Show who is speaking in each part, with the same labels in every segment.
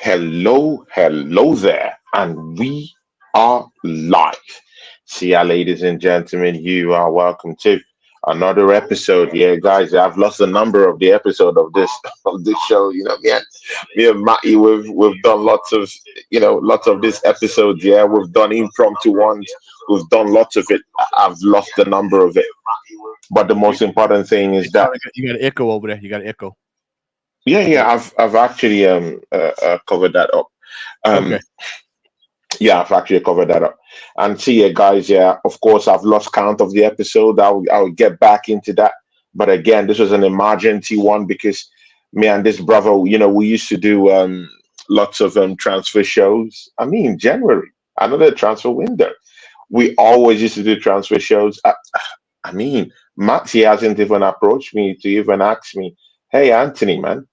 Speaker 1: Hello there, and we are live. See ya, ladies and gentlemen. You are welcome to another episode. Yeah, guys, I've lost the number of the episode of this of this show. Me and Matty, we've done lots of these episodes. Yeah, we've done impromptu ones. We've done lots of it. I've lost the number of it. But the
Speaker 2: You,
Speaker 1: most important thing is that
Speaker 2: you got an echo over there. You got an echo.
Speaker 1: yeah,
Speaker 2: Okay.
Speaker 1: I've actually covered that up.
Speaker 2: Okay.
Speaker 1: Um, Yeah, I've actually covered that up. And see you guys, yeah, of course, I've lost count of the episode. I'll get back into that. But again, this was an emergency one because me and this brother, we used to do lots of transfer shows. I mean, January, another transfer window. We always used to do transfer shows. I mean, Maxi hasn't even approached me to even ask me, hey, Anthony, man,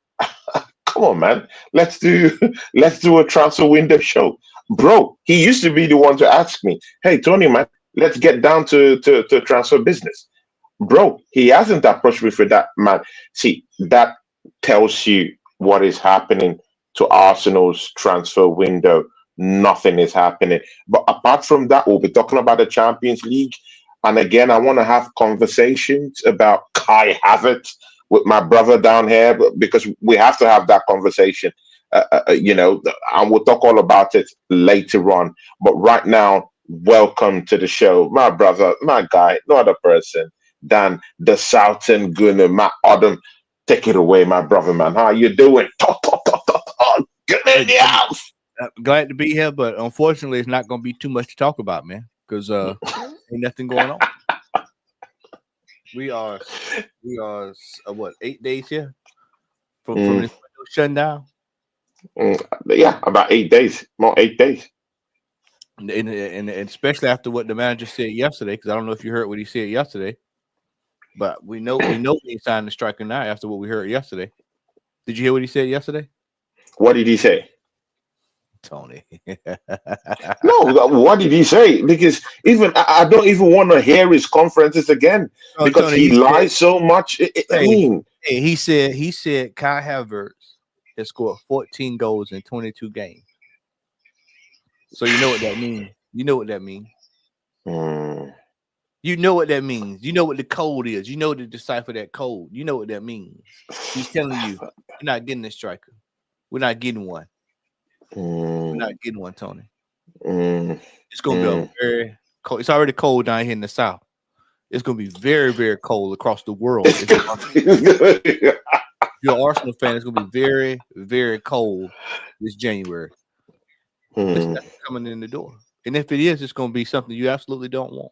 Speaker 1: come on, man. Let's do let's do a transfer window show. Bro, he used to be the one to ask me, hey Tony, man, let's get down to transfer business. Bro, he hasn't approached me for that, man. See, that tells you what is happening to Arsenal's transfer window. Nothing is happening. But apart from that, we'll be talking about the Champions League. And again, I want to have conversations about Kai Havertz with my brother down here because we have to have that conversation. And we'll talk all about it later on. But right now, welcome to the show, my brother, my guy, no other person than the Southern Gunner, Matt Odom. Take it away, my brother, man. How you doing? Talk, talk, talk, talk, talk. Good in the house.
Speaker 2: Glad to be here, but unfortunately, it's not going to be too much to talk about, man, because ain't nothing going on. We are what 8 days here from
Speaker 1: Mm,
Speaker 2: this window shutting down,
Speaker 1: yeah, about 8 days. More 8 days.
Speaker 2: and especially after what the manager said yesterday, because I don't know if you heard what he said yesterday, but we know he signed the striker now after what we heard yesterday. Did you hear what he said yesterday,
Speaker 1: What did he say?
Speaker 2: Tony?
Speaker 1: No, what did he say? Because even I don't even want to hear his conferences again
Speaker 2: Oh,
Speaker 1: because
Speaker 2: Tony,
Speaker 1: he
Speaker 2: he said,
Speaker 1: lies so much. I
Speaker 2: "Hey,
Speaker 1: mean,
Speaker 2: he said Kai Havertz has scored 14 goals in 22 games. So you know what that means. You know what that means.
Speaker 1: mm,
Speaker 2: You know what that means. You know what the code is. You know to decipher that code. You know what that means. He's telling you, you're not getting a striker. We're not getting one. We're
Speaker 1: mm,
Speaker 2: not getting one, Tony.
Speaker 1: mm,
Speaker 2: It's gonna be a
Speaker 1: mm.
Speaker 2: very cold. It's already cold down here in the south. It's gonna be very, very cold across the world. If you're an Arsenal fan, it's gonna be very, very cold this January. There's
Speaker 1: Mm,
Speaker 2: nothing coming in the door. And if it is, it's gonna be something you absolutely don't want.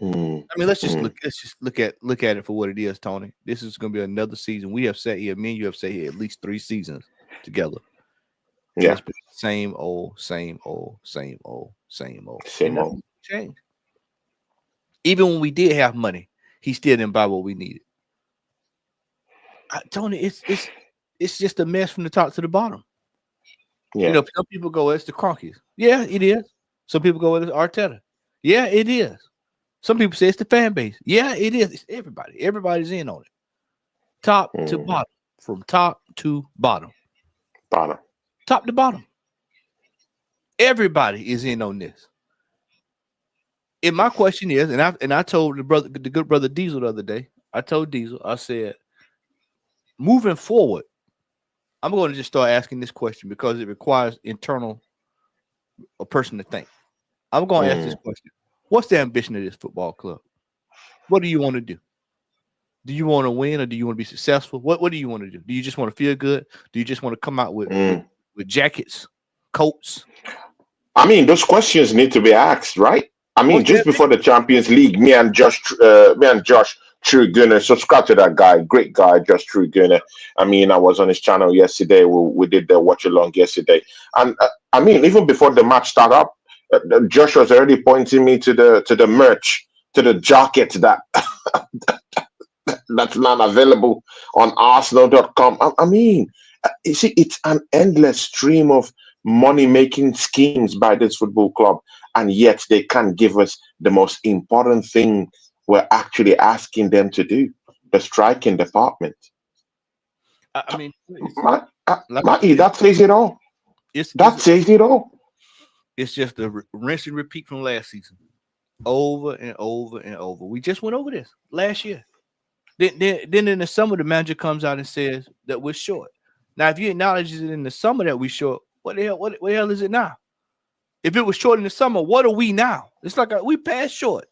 Speaker 1: mm,
Speaker 2: I mean,
Speaker 1: mm.
Speaker 2: let's just look at it for what it is, Tony. This is going to be another season. We have sat here, me and you have sat here at least 3 seasons together, and
Speaker 1: Yeah,
Speaker 2: it's been same old, same old, same old, same old, and
Speaker 1: same old.
Speaker 2: nothing changed. Even when we did have money, he still didn't buy what we needed. Tony, it's just a mess from the top to the bottom.
Speaker 1: Yeah.
Speaker 2: Some people go, it's the Cronkies. Yeah, it is. Some people go, it's Arteta. Yeah, it is. Some people say it's the fan base. Yeah, it is. It's everybody. Everybody's in on it. Top to
Speaker 1: Mm.
Speaker 2: bottom, from top to bottom,
Speaker 1: Banner.
Speaker 2: top to bottom. Everybody is in on this. And my question is, and I told the good brother Diesel the other day. I told Diesel, I said, moving forward, I'm going to just start asking this question because it requires internal a person to think. I'm going to ask this
Speaker 1: Mm,
Speaker 2: question: what's the ambition of this football club? What do you want to do? Do you want to win or do you want to be successful? What do you want to do? Do you just want to feel good? Do you just want to come out with with,
Speaker 1: mm.
Speaker 2: with jackets, coats?
Speaker 1: I mean, those questions need to be asked, right? I mean,
Speaker 2: What's the
Speaker 1: just before
Speaker 2: ambition?
Speaker 1: the Champions League, me and Josh True Gunner, subscribe to that guy, great guy, Josh True Gunner. I mean, I was on his channel yesterday. We did the watch along yesterday, and I mean, even before the match started up, Josh was already pointing me to the merch, to the jacket that's not available on Arsenal.com. I mean, you see, it's an endless stream of money making schemes by this football club, and yet they can't give us the most important thing we're actually asking them to do, the striking department.
Speaker 2: I mean, like I
Speaker 1: Matty,
Speaker 2: said,
Speaker 1: that says it all.
Speaker 2: it's
Speaker 1: That
Speaker 2: it's
Speaker 1: says it all.
Speaker 2: it's just a rinse and repeat from last season, over and over and over. We just went over this last year. Then in the summer, the manager comes out and says that we're short. Now, if you acknowledge it in the summer that we're short, what the hell? What the hell is it now? If it was short in the summer, what are we now? It's like we passed short.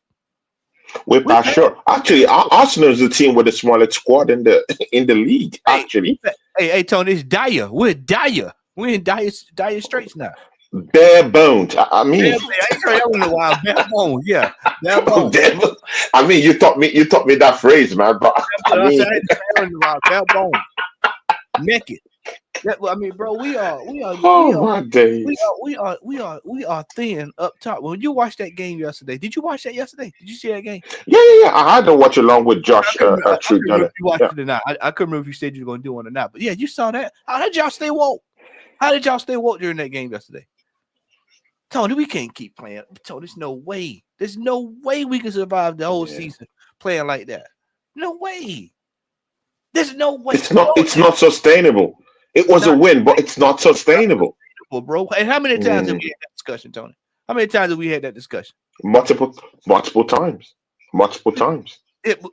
Speaker 1: We're
Speaker 2: We
Speaker 1: past
Speaker 2: passed.
Speaker 1: sure. Actually, Arsenal is the team with the smallest squad in the league.
Speaker 2: Hey,
Speaker 1: Actually,
Speaker 2: hey, Tony, it's dire. We're dire. We're in dire straits now.
Speaker 1: bare bones. I
Speaker 2: Bare,
Speaker 1: mean,
Speaker 2: I ain't heard that one in a while. Bare bones, yeah, bare bones.
Speaker 1: bare, I mean, you taught me that phrase, man. But I
Speaker 2: I said
Speaker 1: mean,
Speaker 2: I ain't heard that one in a while. Bare bones, naked. I mean, bro,
Speaker 1: oh my days.
Speaker 2: we are thin up top. When you watched that game yesterday, did you watch that yesterday? Did you see that game?
Speaker 1: Yeah. I had to watch along with Josh
Speaker 2: I couldn't remember
Speaker 1: Trudell.
Speaker 2: if you watched
Speaker 1: Yeah.
Speaker 2: it or not. I couldn't remember if you said you were going to do one or not. But yeah, you saw that. How did y'all stay woke? How did y'all stay woke during that game yesterday? Tony, we can't keep playing. Tony, there's no way. There's no way we can survive the whole season playing like that. No way. There's no way.
Speaker 1: It's not sustainable. It was a
Speaker 2: Not
Speaker 1: win, but it's not sustainable.
Speaker 2: sustainable, bro. And how many times have
Speaker 1: Mm,
Speaker 2: we had that discussion, Tony? How many times have we had that discussion?
Speaker 1: multiple multiple times. Multiple times.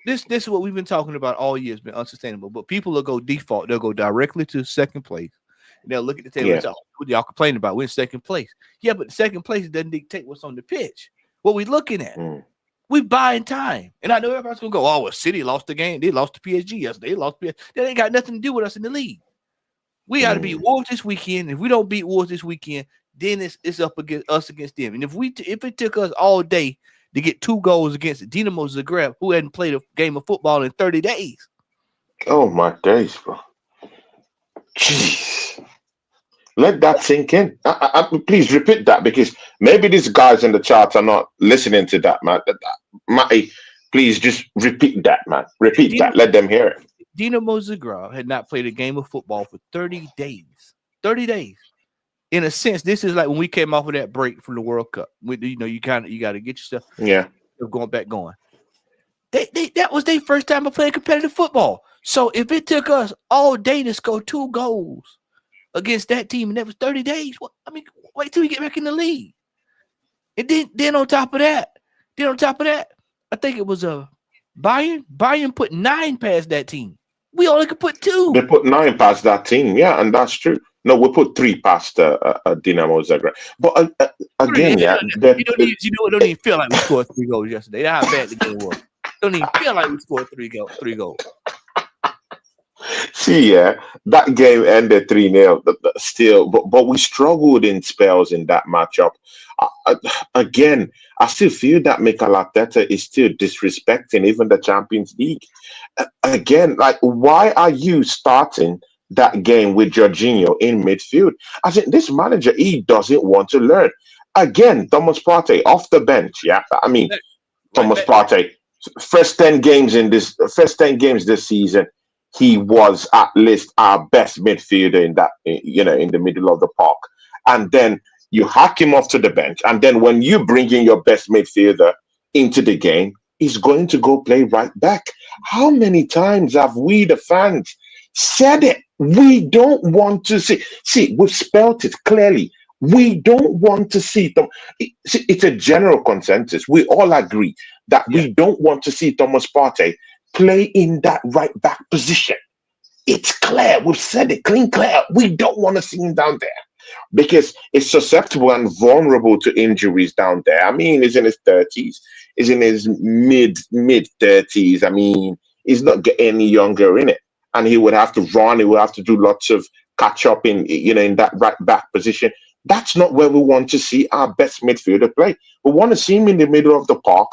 Speaker 2: This is what we've been talking about all year. It's been unsustainable. But people will go default. They'll go directly to second place. And they'll look at the table and
Speaker 1: Yeah.
Speaker 2: say, oh, what y'all complaining about? We're in second place. Yeah, but the second place doesn't dictate what's on the pitch. What we looking at.
Speaker 1: Mm,
Speaker 2: We buying time. And I know everybody's gonna go, oh, well, City lost the game. They lost to PSG yesterday. They lost PSG. That ain't got nothing to do with us in the league. We got to beat
Speaker 1: mm.
Speaker 2: Wolves this weekend. If we don't beat Wolves this weekend, then it's up against us against them. And if it took us all day to get 2 goals against Dinamo Zagreb, who hadn't played a game of football in 30 days,
Speaker 1: Oh my days, bro. Jeez. Let that sink in. Please repeat that because maybe these guys in the chat are not listening to that, man. Matty, please just repeat that, man. Repeat that. Let them hear it.
Speaker 2: Dinamo Zagreb had not played a game of football for 30 days. 30 days. In a sense, this is like when we came off of that break from the World Cup. You got to get yourself
Speaker 1: Yeah.
Speaker 2: going. That was their first time of playing competitive football. So if it took us all day to score 2 goals against that team, and that was 30 days, wait till we get back in the league. And then on top of that, I think it was Bayern. Bayern put 9 past that team. We only could put 2.
Speaker 1: They put 9 past that team. Yeah, and that's true. No, we put 3 past Dinamo Zagreb. But again, yeah,
Speaker 2: it don't even feel like we scored 3 goals yesterday. That's how bad the game was. Don't even feel like we scored 3 goals.
Speaker 1: see, yeah, that game ended 3-0. Still, but we struggled in spells in that matchup. Again, I still feel that Mikel Arteta is still disrespecting even the Champions League. Again, like, why are you starting that game with Jorginho in midfield? I think this manager, he doesn't want to learn. Again, Thomas Partey off the bench. Yeah, I mean, Thomas Partey, first 10 games this season, he was at least our best midfielder in that, in the middle of the park. And then you hack him off to the bench. And then when you bring in your best midfielder into the game, he's going to go play right back. How many times have we, the fans, said it? We don't want to see. See, we've spelt it clearly. We don't want to see them. It's a general consensus. We all agree that we don't want to see Thomas Partey play in that right back position. It's clear. We've said it clean, clear. We don't want to see him down there because it's susceptible and vulnerable to injuries down there. I mean, he's in his 30s. He's in his mid 30s. I mean, he's not getting any younger in it, and he would have to run. He would have to do lots of catch up in that right back position. That's not where we want to see our best midfielder play. We want to see him in the middle of the park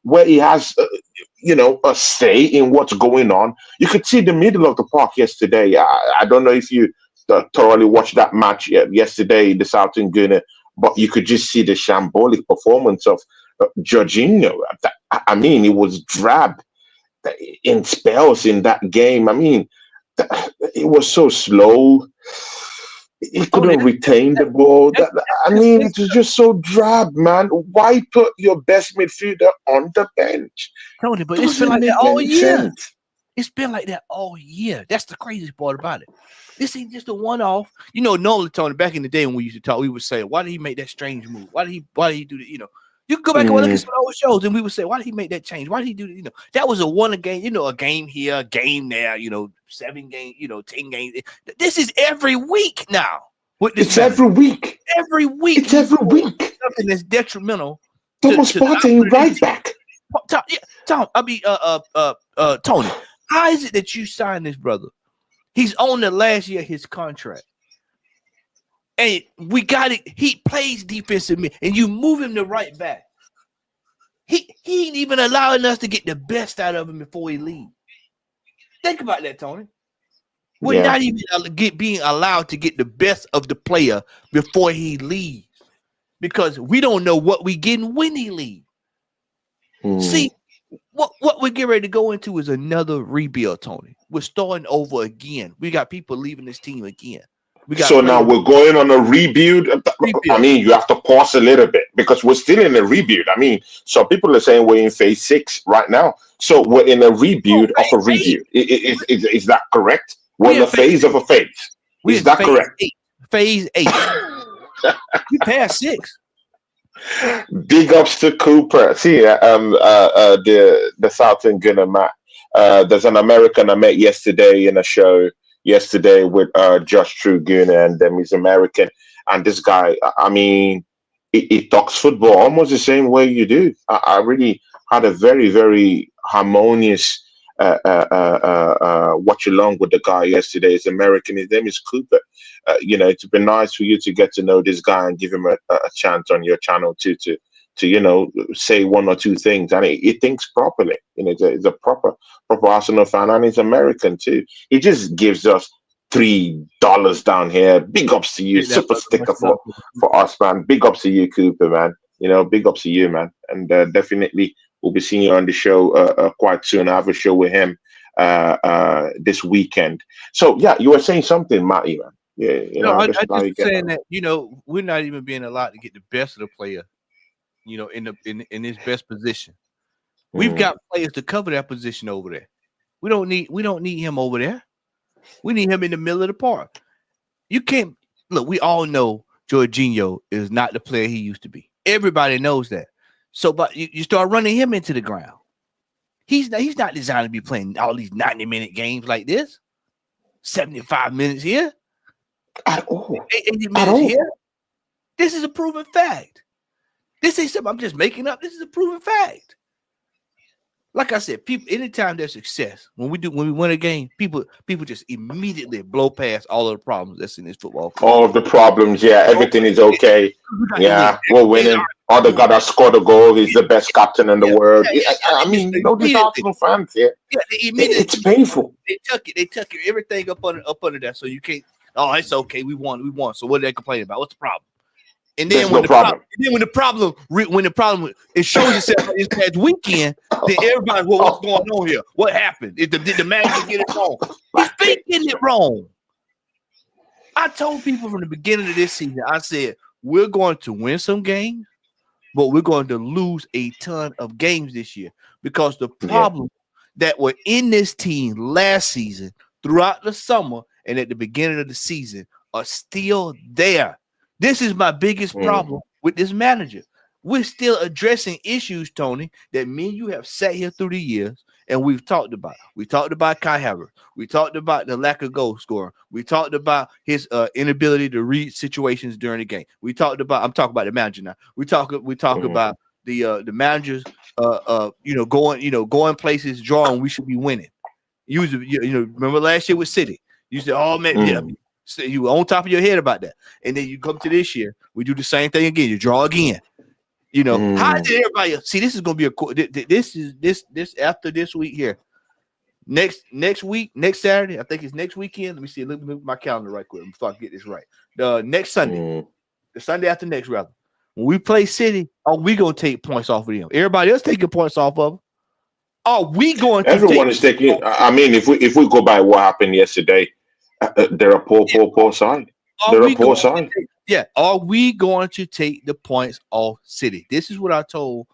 Speaker 1: where he has, a say in what's going on. You could see the middle of the park yesterday. I don't know if you thoroughly watched that match yesterday, the Southern Gunner, but you could just see the shambolic performance of Jorginho. I mean, it was drab in spells in that game. I mean, it was so slow. He couldn't retain the ball. I mean, it was just so drab, man. Why put your best midfielder on the bench?
Speaker 2: Tony, but it's been like that all year. It's been like that all year. That's the craziest part about it. This ain't just a one-off. You know, normally, Tony, back in the day when we used to talk, we would say, why did he make that strange move? Why did he do that? You know, you can go back and look at some old shows, and we would say, why did he make that change? Why did he do that? You know, that was a game, you know, a game here, a game there, you know, 7 games, you know, 10 games. This is every week now.
Speaker 1: It's every week.
Speaker 2: Every week.
Speaker 1: It's every week.
Speaker 2: Something that's detrimental.
Speaker 1: Thomas Partey right back.
Speaker 2: Tom, Tony, how is it that you signed this brother? He's on the last year of his contract. And we got it. He plays defensive mid, and you move him to right back. He ain't even allowing us to get the best out of him before he leaves. Think about that, Tony. We're not even being allowed to get the best of the player before he leaves, because we don't know what we getting when he leaves. See, what we're getting ready to go into is another rebuild, Tony. We're starting over again. We got people leaving this team again.
Speaker 1: So now we're going on a rebuild. I mean, you have to pause a little bit because we're still in a rebuild. I mean, some people are saying we're in phase 6 right now. So we're in a rebuild of a rebuild. Is that correct? We're in the phase of a phase. Is that correct?
Speaker 2: Phase 8. We passed 6.
Speaker 1: Big ups to Cooper. See, the Southern Gunner Matt. There's an American I met yesterday in a show with Josh Trugoon, and he's American. And this guy, I mean, he talks football almost the same way you do. I really had a very, very harmonious watch along with the guy yesterday. He's American. His name is Cooper. You know, it's been nice for you to get to know this guy and give him a chance on your channel to you know, say one or two things, and he thinks properly. You know, he's a proper Arsenal fan, and he's American too. He just gives us $3 down here. Big ups to you, super sticker for us, man. Big ups to you, Cooper, man. You know, big ups to you, man. And definitely we'll be seeing you on the show quite soon. I have a show with him this weekend. So yeah, you were saying something, Matty, man. Yeah, you know,
Speaker 2: I just saying that, you know, we're not even being allowed to get the best of the player, you know, in his best position. We've got players to cover that position over there. We don't need him over there. We need him in the middle of the park. You can't look, we all know Jorginho is not the player he used to be. Everybody knows that. So but you start running him into the ground. He's not designed to be playing all these 90-minute games like this. 75 minutes here.
Speaker 1: At all.
Speaker 2: 80 minutes here. This is a proven fact. This ain't something I'm just making up. This is a proven fact. Like I said, people, anytime there's success, when we win a game, people just immediately blow past all of the problems that's in this football club.
Speaker 1: All of the problems, yeah, everything is okay. Yeah, we're winning. All the guy that scored a goal, he's the best captain in the world. I mean, you know, these Arsenal fans here. Yeah, it's painful.
Speaker 2: They took it, everything up under that. So you can't. Oh, it's okay. We won. So what are they complaining about? What's the problem? And then when the problem it shows itself this past weekend, then everybody, well, what's going on here? What happened? Did the manager get it wrong? He's been getting it wrong. I told people from the beginning of this season, I said, we're going to win some games, but we're going to lose a ton of games this year because the problem that were in this team last season, throughout the summer and at the beginning of the season are still there. This is my biggest problem with this manager. We're still addressing issues, Tony, that me and you have sat here through the years and we've talked about. We talked about Kai Havertz. We talked about the lack of goal scoring. We talked about his inability to read situations during the game. I'm talking about the manager now. We talk about the managers going places, drawing, we should be winning. Remember last year with City. You said, oh man, so you were on top of your head about that, and then you come to this year, we do the same thing again. You draw again. You know how did everybody see? This is going to be this after this week here. Next week, next Saturday, I think it's next weekend. Let me see. Look at my calendar right quick before I get this right. The next Sunday, the Sunday after next, rather. When we play City, are we going to take points off of them? Everybody else taking points off of them. Are we going?
Speaker 1: Everyone is taking. I mean, if we go by what happened yesterday. They're a poor side. They're a poor side.
Speaker 2: Are we going to take the points off City? This is what I told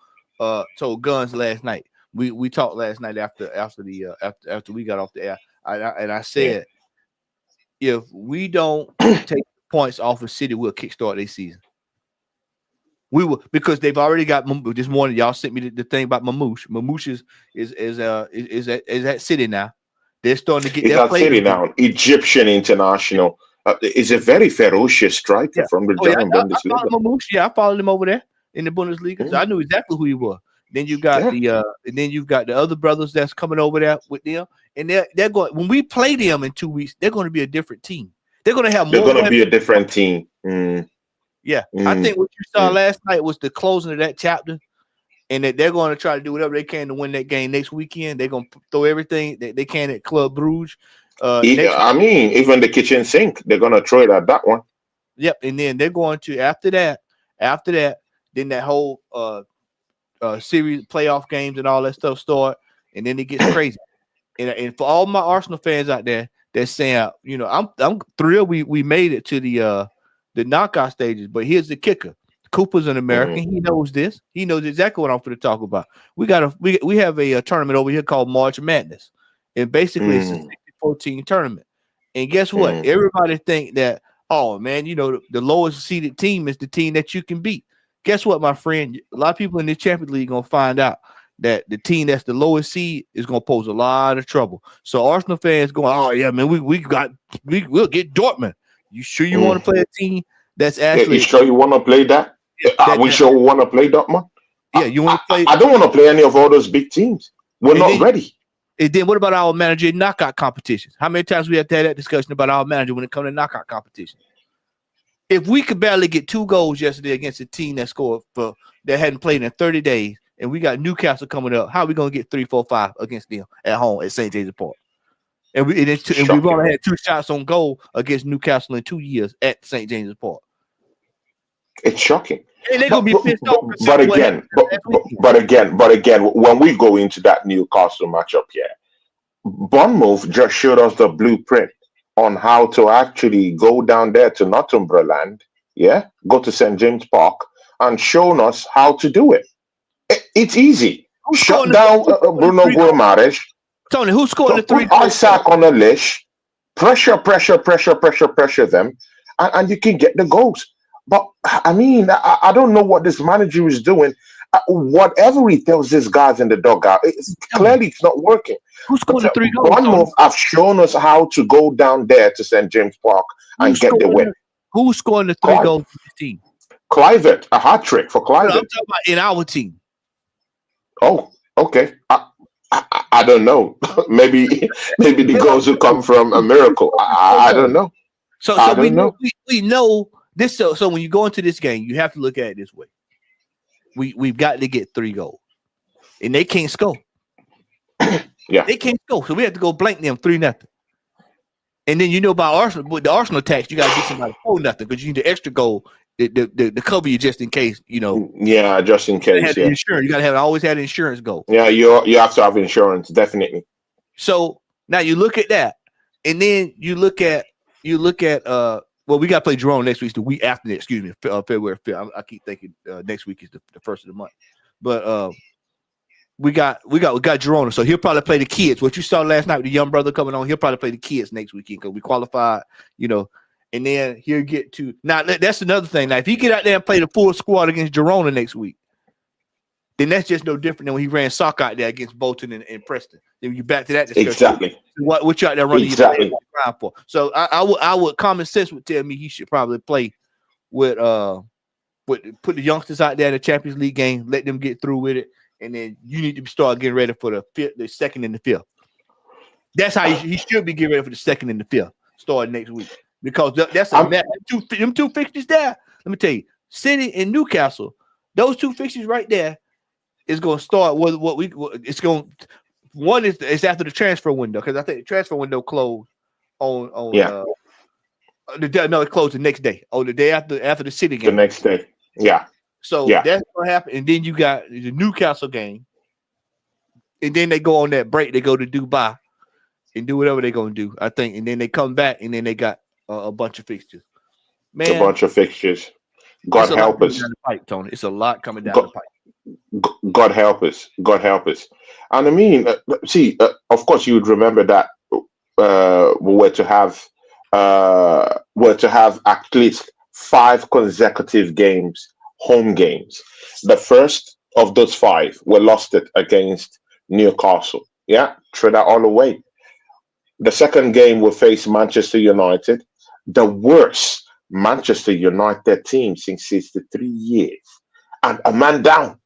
Speaker 2: Guns last night. we talked last night after we got off the air. I said if we don't take points off of City, we'll kickstart their season. We will, because they've already got this morning. Y'all sent me the thing about Mamouche. Mamouche is at City now. They're starting to get
Speaker 1: He's
Speaker 2: their
Speaker 1: at
Speaker 2: play.
Speaker 1: City now. Egyptian international. Is a very ferocious striker from the German Bundesliga.
Speaker 2: I followed Mamouche. I followed him over there in the Bundesliga, so I knew exactly who he was. Then you got you've got the other brothers that's coming over there with them, and they're going. When we play them in 2 weeks, they're going to be a different team. They're going to have more.
Speaker 1: They're going to be a different team.
Speaker 2: Yeah, I think what you saw last night was the closing of that chapter, and that they're going to try to do whatever they can to win that game next weekend. They're going to throw everything that they can at Club Brugge.
Speaker 1: Even the kitchen sink, they're going to throw it at that one.
Speaker 2: Yep, and then they're going to after that, then that whole series playoff games and all that stuff start, and then it gets crazy. And for all my Arsenal fans out there that's saying, I'm thrilled we made it to the knockout stages, but here's the kicker. Cooper's an American. He knows this. He knows exactly what I'm going to talk about. We have a tournament over here called March Madness, and basically it's a 64-team tournament. And guess what? Everybody think that, oh man, the lowest seeded team is the team that you can beat. Guess what, my friend? A lot of people in the Champions League gonna find out that the team that's the lowest seed is gonna pose a lot of trouble. So Arsenal fans going, oh yeah, man, we'll get Dortmund. You sure you want to play a team that's actually?
Speaker 1: You sure you want to play that? We sure want to play Dortmund?
Speaker 2: Yeah, you want to play?
Speaker 1: I don't want to play any of all those big teams. We're not ready.
Speaker 2: And then what about our manager in knockout competitions? How many times we have to have that discussion about our manager when it comes to knockout competitions? If we could barely get 2 goals yesterday against a team that scored that hadn't played in 30 days, and we got Newcastle coming up, how are we going to get 3, 4, 5 against them at home at St. James Park? And we've only had 2 shots on goal against Newcastle in 2 years at St. James's Park.
Speaker 1: It's shocking.
Speaker 2: And they're gonna be pissed off.
Speaker 1: But again, when we go into that Newcastle matchup here, Bournemouth just showed us the blueprint on how to actually go down there to Northumberland, go to St. James Park, and shown us how to do it. It's easy. Shut down Bruno Guimaraes.
Speaker 2: Tony, who scored the 3
Speaker 1: goals? Put Isaac on the leash. Pressure them, and you can get the goals. But I mean, I don't know what this manager is doing. Whatever he tells these guys in the dugout, clearly it's not working.
Speaker 2: Who scored the 3 goals?
Speaker 1: Bournemouth have shown us how to go down there to St. James Park and get the win.
Speaker 2: Who scored the 3 goals for this team?
Speaker 1: Kluivert, a hat trick for Kluivert.
Speaker 2: I'm talking about in our team.
Speaker 1: Oh, okay. I don't know. maybe the goals will come from a miracle. I don't know.
Speaker 2: So we know this. So when you go into this game, you have to look at it this way. We've got to get 3 goals, and they can't score.
Speaker 1: Yeah,
Speaker 2: they can't score, so we have to go blank them 3-0. And then about Arsenal, with the Arsenal tax, you got to beat somebody 4-0 because you need the extra goal to cover you just in case.
Speaker 1: Yeah, just in case.
Speaker 2: Yeah. Insurance. You got to always have insurance goal.
Speaker 1: Yeah, you have to have insurance, definitely.
Speaker 2: So now you look at that, and then you look at well, we got to play Jerome next week. The week after that, excuse me, February 5th. I keep thinking next week is the first of the month, but we got Jerome, so he'll probably play the kids. What you saw last night with the young brother coming on, he'll probably play the kids next weekend because we qualified, and then he'll get to now. That's another thing. Now, if he get out there and play the full squad against Girona next week, then that's just no different than when he ran soccer out there against Bolton and Preston. Then you back to that discussion.
Speaker 1: Exactly.
Speaker 2: What you out there running your for? So I would common sense would tell me he should probably play with put the youngsters out there in the Champions League game, let them get through with it, and then you need to start getting ready for the second and the 5th. That's how he should be getting ready for the 2nd and the 5th, starting next week. Because that's them 2 fixtures there. Let me tell you, City and Newcastle, those 2 fixtures right there is going to start it's going. One is after the transfer window because I think the transfer window closed on it closed the next day. The day after the City game.
Speaker 1: The next day. Yeah.
Speaker 2: So that's what happened, and then you got the Newcastle game, and then they go on that break. They go to Dubai and do whatever they're going to do, I think, and then they come back, and then they got a bunch of fixtures. Man,
Speaker 1: a bunch of fixtures. God help us.
Speaker 2: Down the pipe, Tony. It's a lot coming down the pipe.
Speaker 1: God help us. God help us. And I mean, of course, you would remember that we were to have at least five consecutive games, home games. The first of those five were lost it against Newcastle. Yeah, throw that all away. The second game will face Manchester United, the worst Manchester United team since 63 years, and a man down,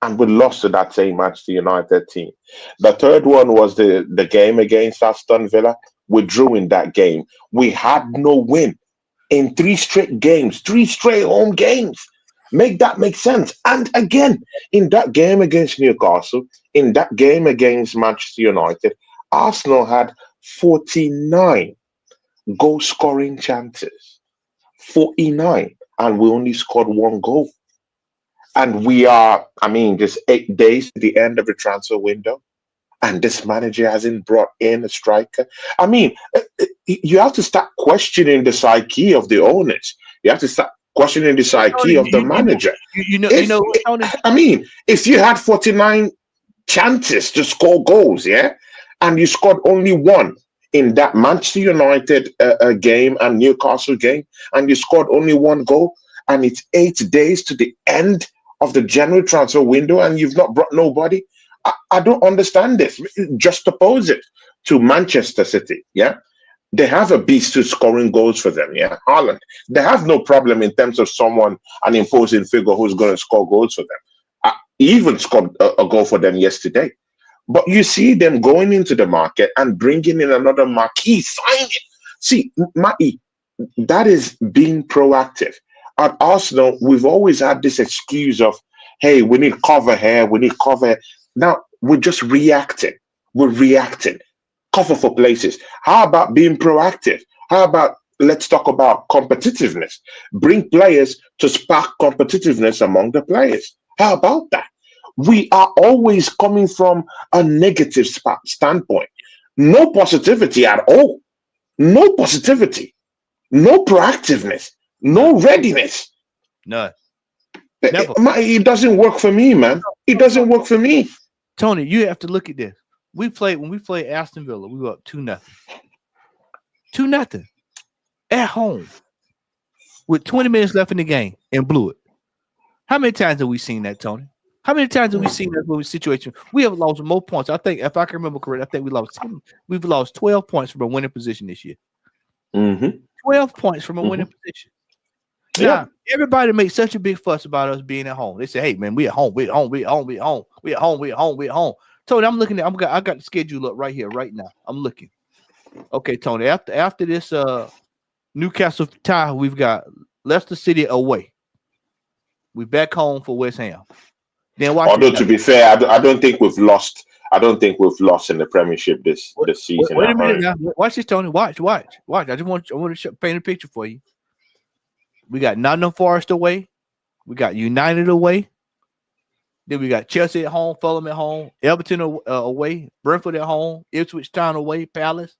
Speaker 1: and we lost to that same Manchester United team. The third one was the game against Aston Villa. We drew in that game. We had no win in three straight games, three straight home games. Make that make sense. And again, in that game against Newcastle, in that game against Manchester United, Arsenal had 49 goal scoring chances. 49. And we only scored one goal. And we are, I mean, just 8 days to the end of the transfer window, and this manager hasn't brought in a striker. I mean, you have to start questioning the psyche of the owners. You have to start questioning the psyche
Speaker 2: Tony,
Speaker 1: of the manager.
Speaker 2: you know, Tony.
Speaker 1: I mean, if you had 49 chances to score goals, yeah, and you scored only one in that Manchester United game and Newcastle game, and you scored only one goal, and it's 8 days to the end of the January transfer window, and you've not brought nobody. I don't understand this. Just oppose it to Manchester City. Yeah, they have a beast who's scoring goals for them. Yeah, Haaland. They have no problem in terms of someone, an imposing figure who's going to score goals for them. He even scored a goal for them yesterday. But you see them going into the market and bringing in another marquee signing. See, Matty, that is being proactive. At Arsenal, we've always had this excuse of, hey, we need cover here, we need cover. Now we're just reacting. We're reacting. Cover for places. How about being proactive? How about let's talk about competitiveness? Bring players to spark competitiveness among the players. How about that? We are always coming from a negative standpoint. No positivity at all. No positivity. No proactiveness. No readiness.
Speaker 2: No, never.
Speaker 1: It doesn't work for me, man. It doesn't work for me.
Speaker 2: Tony, you have to look at this. When we played Aston Villa, we were up 2-0. 2-0 at home with 20 minutes left in the game and blew it. How many times have we seen that, Tony? How many times have we seen that situation? We have lost more points. I think, if I can remember correctly, I think we've lost 12 points from a winning position this year. 12 points from a winning position. Now, everybody makes such a big fuss about us being at home. They say, hey, man, we at home, we at home, we at home, we at home, we at home, we at home, we at home. Tony, I'm looking at, I got the schedule up right here, right now. I'm looking. Okay, Tony, after this Newcastle tie, we've got Leicester City away. We back home for West Ham. Then
Speaker 1: although to be fair, I don't think we've lost. I don't think we've lost in the Premiership this season.
Speaker 2: Wait a minute now. Watch this, Tony. Watch. I just want to paint a picture for you. We got Nottingham Forest away. We got United away. Then we got Chelsea at home, Fulham at home, Everton away, Brentford at home, Ipswich Town away, Palace.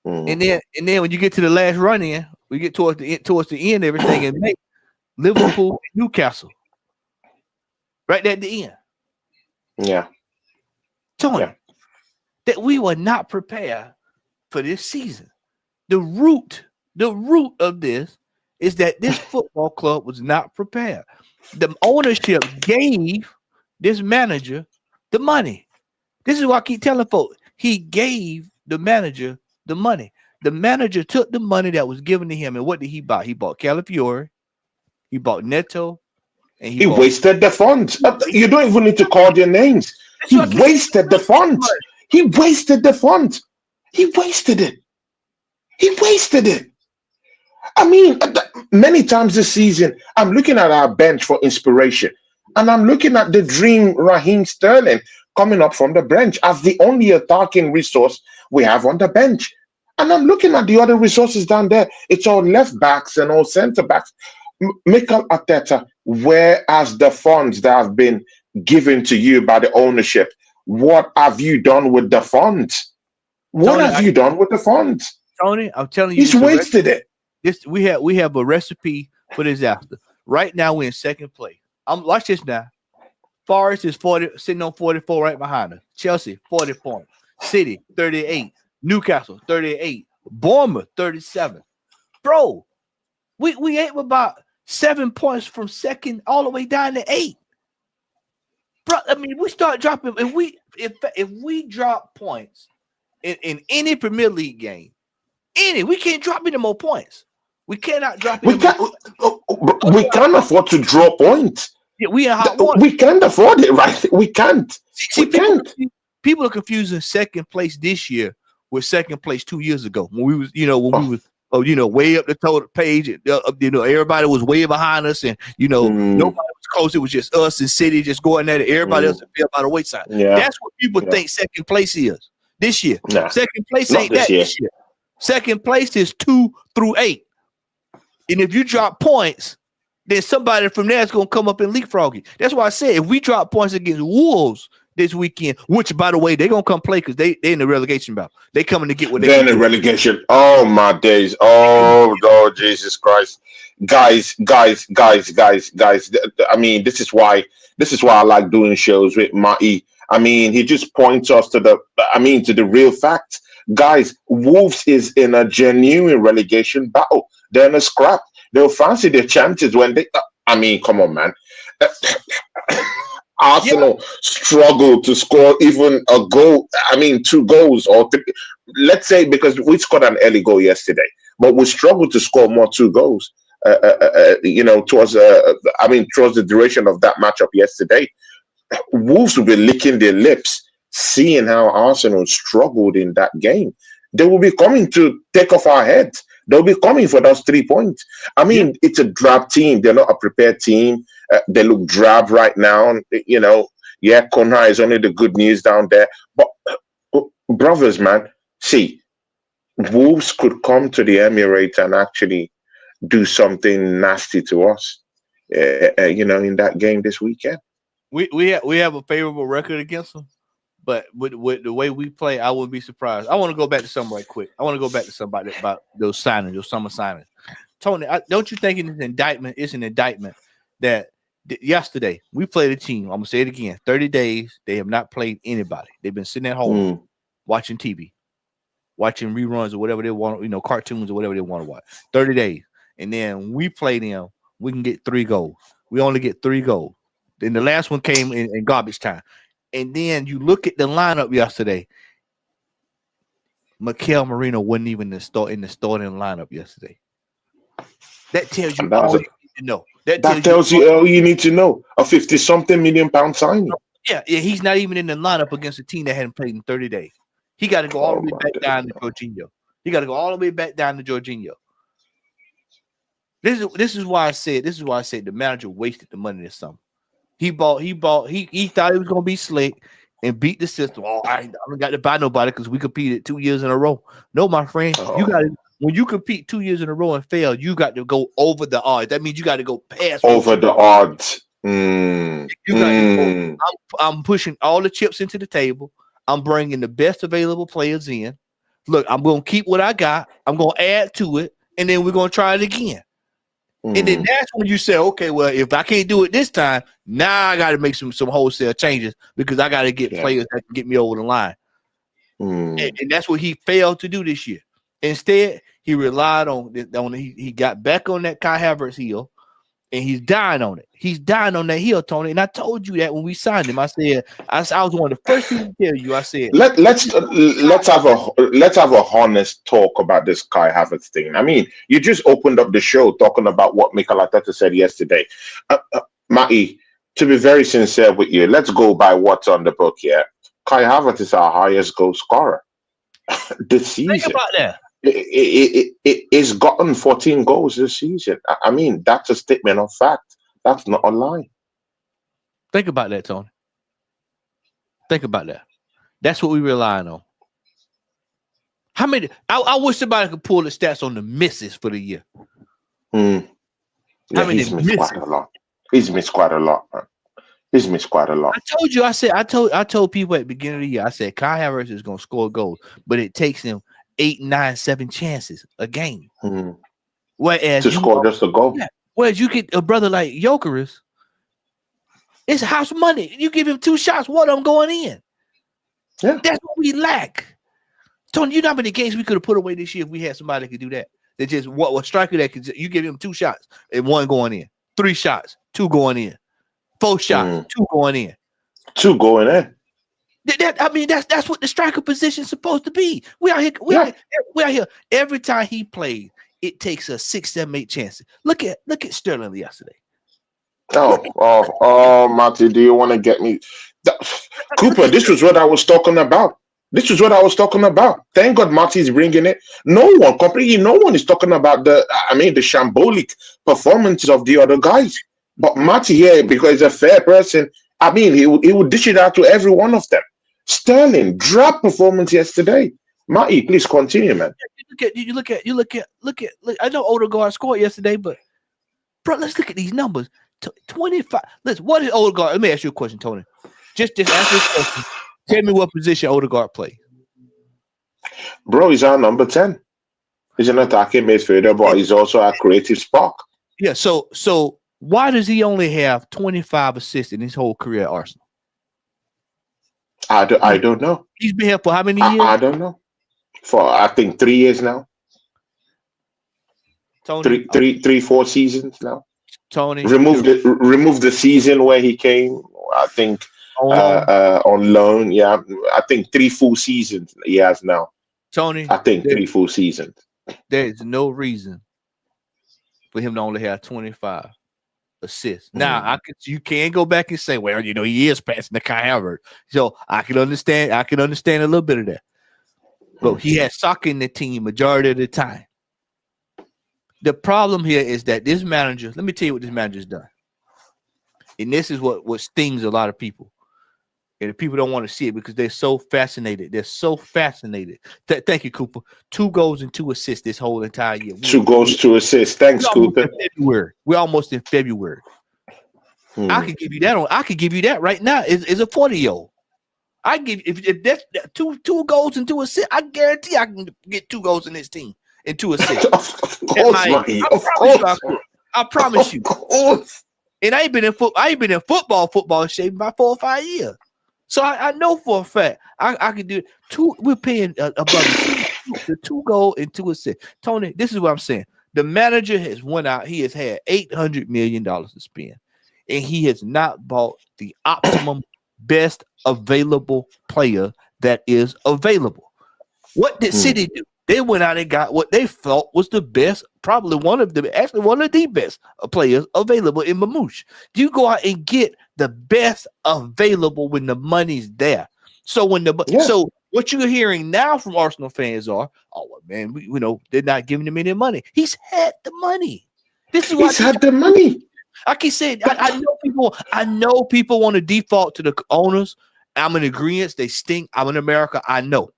Speaker 2: And then when you get to the last run in, we get towards the end, everything in May, Liverpool, Newcastle. Right at the end.
Speaker 1: Yeah.
Speaker 2: Tony, that we were not prepared for this season. The root of this is that this football club was not prepared. The ownership gave this manager the money. This is what I keep telling folks. He gave the manager the money. The manager took the money that was given to him, and what did he buy? He bought Calafiore, he bought Neto, and he
Speaker 1: wasted the funds. You don't even need to call their names. He wasted the funds. He wasted the funds. He wasted it. He wasted it. I mean, many times this season, I'm looking at our bench for inspiration, and I'm looking at the dream Raheem Sterling coming up from the bench as the only attacking resource we have on the bench. And I'm looking at the other resources down there. It's all left backs and all centre backs. Mikel Arteta, whereas the funds that have been given to you by the ownership, what have you done with the funds? What have you done with the funds?
Speaker 2: Tony, I'm telling you,
Speaker 1: he's wasted it.
Speaker 2: We have a recipe for disaster. Right now, we're in second place. Watch this now. Forest is 40, sitting on 44 right behind us. Chelsea, 40 points. City, 38. Newcastle, 38. Bournemouth, 37. Bro, we ain't about 7 points from second all the way down to 8. Bro, I mean, we start dropping. If we drop points in any Premier League game, we can't drop any more points. We cannot drop any more.
Speaker 1: We can't afford to draw points.
Speaker 2: Yeah, we in hot water.
Speaker 1: We can't afford it, right? We can't.
Speaker 2: See, people are confusing second place this year with second place 2 years ago when we was, we was way up the total page. Everybody was way behind us, and nobody was close. It was just us and City just going at it. Everybody else would be up by the wayside.
Speaker 1: Yeah.
Speaker 2: That's what people think second place is this year.
Speaker 1: Nah,
Speaker 2: second place ain't that this year. Second place is 2 through 8, and if you drop points, then somebody from there is going to come up and leapfrog you. That's why I said if we drop points against Wolves this weekend, which, by the way, they're going to come play because they in the relegation battle. They coming to get what
Speaker 1: they're in the relegation. Oh, my days. Oh, Lord Jesus Christ. Guys. I mean, this is why I like doing shows with Mai. I mean, he just points us to the real facts. Guys, Wolves is in a genuine relegation battle. They're in a scrap. They'll fancy their chances when they. I mean, come on, man. Arsenal struggled to score even a goal. I mean, 2 goals or 3. Let's say because we scored an early goal yesterday, but we struggled to score more 2 goals. Towards the duration of that matchup yesterday, Wolves will be licking their lips, seeing how Arsenal struggled in that game. They will be coming to take off our heads. They'll be coming for those 3 points. I mean, it's a drab team. They're not a prepared team. They look drab right now. Cunha is only the good news down there. But, brothers, man, see, Wolves could come to the Emirates and actually do something nasty to us, in that game this weekend.
Speaker 2: We have a favorable record against them. But with the way we play, I wouldn't be surprised. I want to go back to something right quick. I want to go back to somebody about those summer signings. Tony, don't you think it's an indictment that yesterday we played a team. I'm going to say it again. 30 days, they have not played anybody. They've been sitting at home watching TV, watching reruns or whatever they want, cartoons or whatever they want to watch. 30 days. And then we play them. We can get 3 goals. We only get 3 goals. Then the last one came in garbage time. And then you look at the lineup yesterday. Mikel Merino wasn't even in the starting lineup yesterday. That tells you all you need to know.
Speaker 1: That tells you all you need to know. A 50-something million pound signing.
Speaker 2: Yeah, he's not even in the lineup against a team that hadn't played in 30 days. He got to go all the way back down to Jorginho. This is why I said the manager wasted the money this summer. He thought he was gonna be slick and beat the system. Oh, I don't got to buy nobody because we competed 2 years in a row. No, my friend, you got to, when you compete 2 years in a row and fail, you got to go over the odds. That means you got to go past
Speaker 1: over the odds.
Speaker 2: You got to go. I'm pushing all the chips into the table. I'm bringing the best available players in. Look, I'm gonna keep what I got. I'm gonna add to it, and then we're gonna try it again. And then that's when you say, okay, well, if I can't do it this time, now I got to make some wholesale changes because I got to get players that can get me over the line. And that's what he failed to do this year. Instead, he relied on he got back on that Kai Havertz heel, and he's dying on it. He's dying on that heel, Tony. And I told you that when we signed him. I said I was one of the first people to tell you. I said
Speaker 1: let's have a honest talk about this Kai Havertz thing. I mean, you just opened up the show talking about what Mikel Arteta said yesterday. Matty, to be very sincere with you, let's go by what's on the book here. Kai Havertz is our highest goal scorer this season.
Speaker 2: Think about that.
Speaker 1: It's gotten 14 goals this season. I mean, that's a statement of fact. That's not a lie.
Speaker 2: Think about that, Tony. Think about that. That's what we relying on. How many? I wish somebody could pull the stats on the misses for the year.
Speaker 1: Yeah,
Speaker 2: How many
Speaker 1: he's missed quite a lot. He's missed quite a lot, man. He's missed quite a lot.
Speaker 2: I told you. I told people at the beginning of the year. I said Kai Havertz is going to score goals, but it takes him 8, 9, 7 chances a game.
Speaker 1: Whereas to score just a goal.
Speaker 2: Yeah, whereas you get a brother like Jokeris, It's house money. You give him 2 shots, one of them going in.
Speaker 1: Yeah.
Speaker 2: That's what we lack. Tony, you know how many games we could have put away this year if we had somebody that could do that? That just what striker that could you give him 2 shots and 1 going in, 3 shots, 2 going in, 4 shots, 2 going in.
Speaker 1: 2 going in.
Speaker 2: That's what the striker position is supposed to be. We out here. Every time he plays, it takes us 6, 7, 8 chances. Look at Sterling yesterday.
Speaker 1: Matty, do you want to get me? Cooper, this was what I was talking about. Thank God Matty's bringing it. No one is talking about the shambolic performances of the other guys. But Matty here, because he's a fair person, he would dish it out to every one of them. Sterling, drop performance yesterday. Matty, please continue, man.
Speaker 2: You look at. I know Odegaard scored yesterday, but bro, let's look at these numbers. 25. Listen, what is Odegaard? Let me ask you a question, Tony. Just answer this question. Tell me what position Odegaard plays.
Speaker 1: Bro, he's our number 10. He's an attacking midfielder, but he's also a creative spark.
Speaker 2: Yeah. So why does he only have 25 assists in his whole career at Arsenal?
Speaker 1: I don't know.
Speaker 2: He's been here for how many years?
Speaker 1: I don't know. For I think 3 years now.
Speaker 2: Tony,
Speaker 1: 4 seasons now.
Speaker 2: Tony,
Speaker 1: remove the season where he came. I think on loan. Yeah, I think 3 full seasons he has now.
Speaker 2: Tony,
Speaker 1: I think 3 full seasons.
Speaker 2: There is no reason for him to only have 25 assists. Now, you can go back and say, well, he is passing the Kai Havertz. So I can understand a little bit of that. But he has Saka in the team majority of the time. The problem here is that this manager, let me tell you what this manager's done. And this is what stings a lot of people. And the people don't want to see it because they're so fascinated. Thank you, Cooper. 2 goals and 2 assists this whole entire year.
Speaker 1: 2 goals, 2 assists. Thanks, Cooper.
Speaker 2: We're almost in February. I could give you that I could give you that right now. Is a 40-year-old. I give if that's 2 goals and 2 assists, I guarantee I can get 2 goals in this team and 2 assists. I promise you. And I ain't been in football shape in about 4 or 5 years. So I know for a fact I can do it. We're paying above 2 goals and 2 assists. Tony, this is what I'm saying. The manager has went out. He has had $800 million to spend, and he has not bought the optimum best available player that is available. What did City do? They went out and got what they thought was the best, probably one of the best players available in Mamouche. You go out and get the best available when the money's there. So so what you're hearing now from Arsenal fans are, man, they're not giving him any money. He's had the money. This is why
Speaker 1: he's had the money.
Speaker 2: I keep saying, I know people want to default to the owners. I'm in agreement. They stink. I'm in America. I know.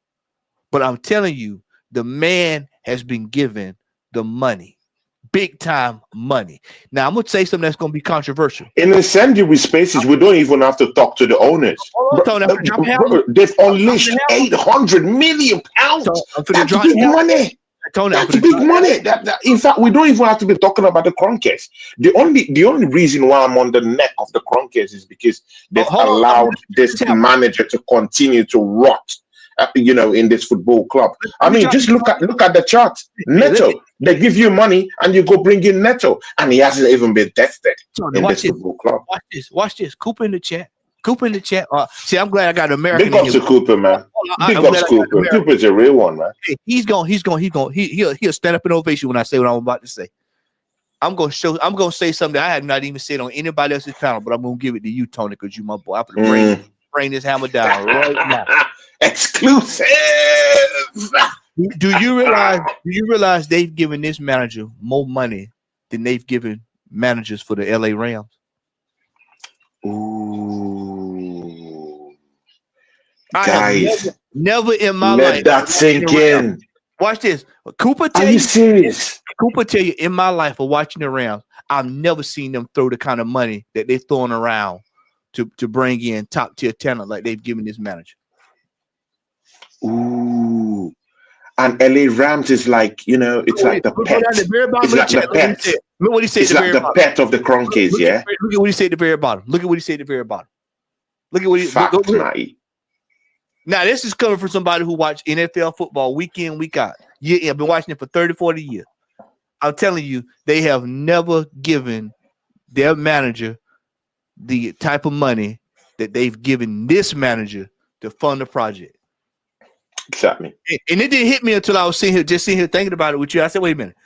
Speaker 2: But I'm telling you, the man has been given the money, big time money. Now, I'm going to say something that's going to be controversial.
Speaker 1: In incendiary spaces, we don't even have to talk to the owners. They've unleashed £800 million. That's big money. That's big money. In fact, we don't even have to be talking about the Kroenkes. The only reason why I'm on the neck of the Kroenkes is because they've allowed this manager to continue to rot. In this football club. Just look at the chart. Neto, they give you money and you go bring in Neto, and he hasn't even been tested in this football club.
Speaker 2: Watch this. Cooper in the chat. See, I'm glad I got an American.
Speaker 1: Big ups to Cooper, man. Big ups Cooper. Cooper's a real one, man.
Speaker 2: Hey, he'll stand up in ovation when I say what I'm about to say. I'm gonna say something I have not even said on anybody else's panel, but I'm gonna give it to you, Tony, because you my boy. I'm gonna bring this hammer down right now.
Speaker 1: Exclusive.
Speaker 2: Do you realize they've given this manager more money than they've given managers for the LA Rams?
Speaker 1: Ooh.
Speaker 2: Guys, never in my
Speaker 1: life.
Speaker 2: Let
Speaker 1: that sink in.
Speaker 2: Watch this. Cooper
Speaker 1: Are you serious?
Speaker 2: Cooper tell you in my life of watching the Rams, I've never seen them throw the kind of money that they're throwing around to bring in top tier talent like they've given this manager.
Speaker 1: Ooh, And LA Rams is like, it's like the pet. It's like the pet.
Speaker 2: Look what he said.
Speaker 1: It's like the pet of the Cronkies, yeah?
Speaker 2: Look at what he said at the very bottom. Look at what he said at the very bottom. Look at what he
Speaker 1: Fact, Matty.
Speaker 2: Now, this is coming from somebody who watched NFL football week in, week out. Yeah, I've been watching it for 30, 40 years. I'm telling you, they have never given their manager the type of money that they've given this manager to fund the project.
Speaker 1: Exactly.
Speaker 2: And it didn't hit me until I was sitting here thinking about it with you. I said, wait a minute.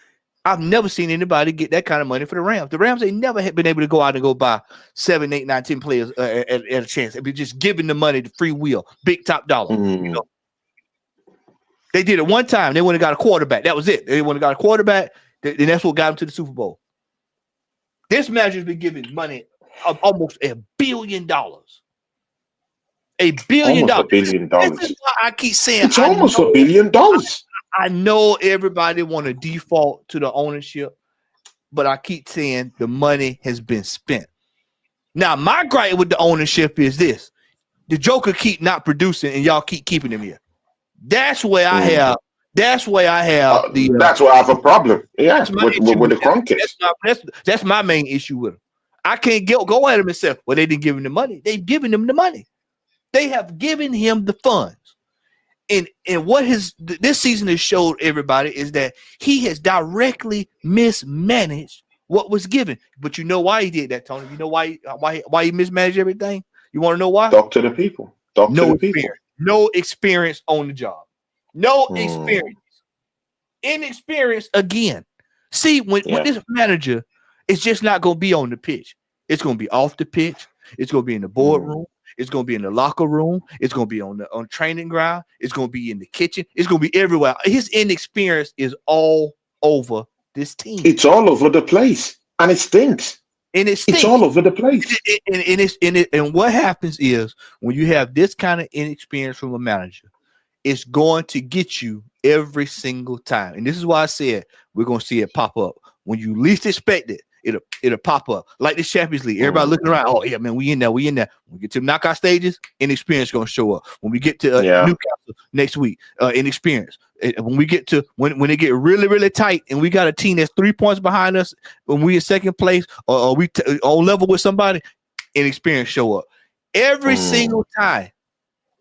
Speaker 2: I've never seen anybody get that kind of money for the Rams. The Rams ain't never been able to go out and go buy 7, 8, 9, 10 players at a chance. It'd be just giving the money to free will, big top dollar. They did it one time. They went and got a quarterback. That was it. They went and got a quarterback, and that's what got them to the Super Bowl. This manager's been giving money of almost $1 billion. $1 billion.
Speaker 1: Almost $1 billion.
Speaker 2: This is why I keep saying
Speaker 1: it's almost $1 billion.
Speaker 2: I know everybody want to default to the ownership, but I keep saying the money has been spent. Now, my gripe with the ownership is this: the Joker keep not producing, and y'all keep keeping him here. That's where I have. That's where I have the.
Speaker 1: That's where I have a problem. Yeah, with the Cronkies.
Speaker 2: That's my main issue with him. I can't go at him and say, "Well, they didn't give him the money." They've given him the money. They have given him the funds. And what this season has showed everybody is that he has directly mismanaged what was given. But you know why he did that, Tony? You know why he mismanaged everything? You want to know why?
Speaker 1: Talk to the people.
Speaker 2: No experience on the job. No experience. Inexperience again. See, when this manager is just not going to be on the pitch. It's going to be off the pitch. It's going to be in the boardroom. It's going to be in the locker room. It's going to be on training ground. It's going to be in the kitchen. It's going to be everywhere. His inexperience is all over this team.
Speaker 1: It's all over the place, and it stinks. It's all over the place.
Speaker 2: And what happens is when you have this kind of inexperience from a manager, it's going to get you every single time. And this is why I said we're going to see it pop up when you least expect it. It'll pop up like the Champions League. Everybody looking around. Oh yeah, man, we in there. When we get to the knockout stages, inexperience gonna show up. When we get to Newcastle next week, inexperience. When we get to when they get really really tight, and we got a team that's 3 points behind us, when we in second place, or we on level with somebody, inexperience show up every single time.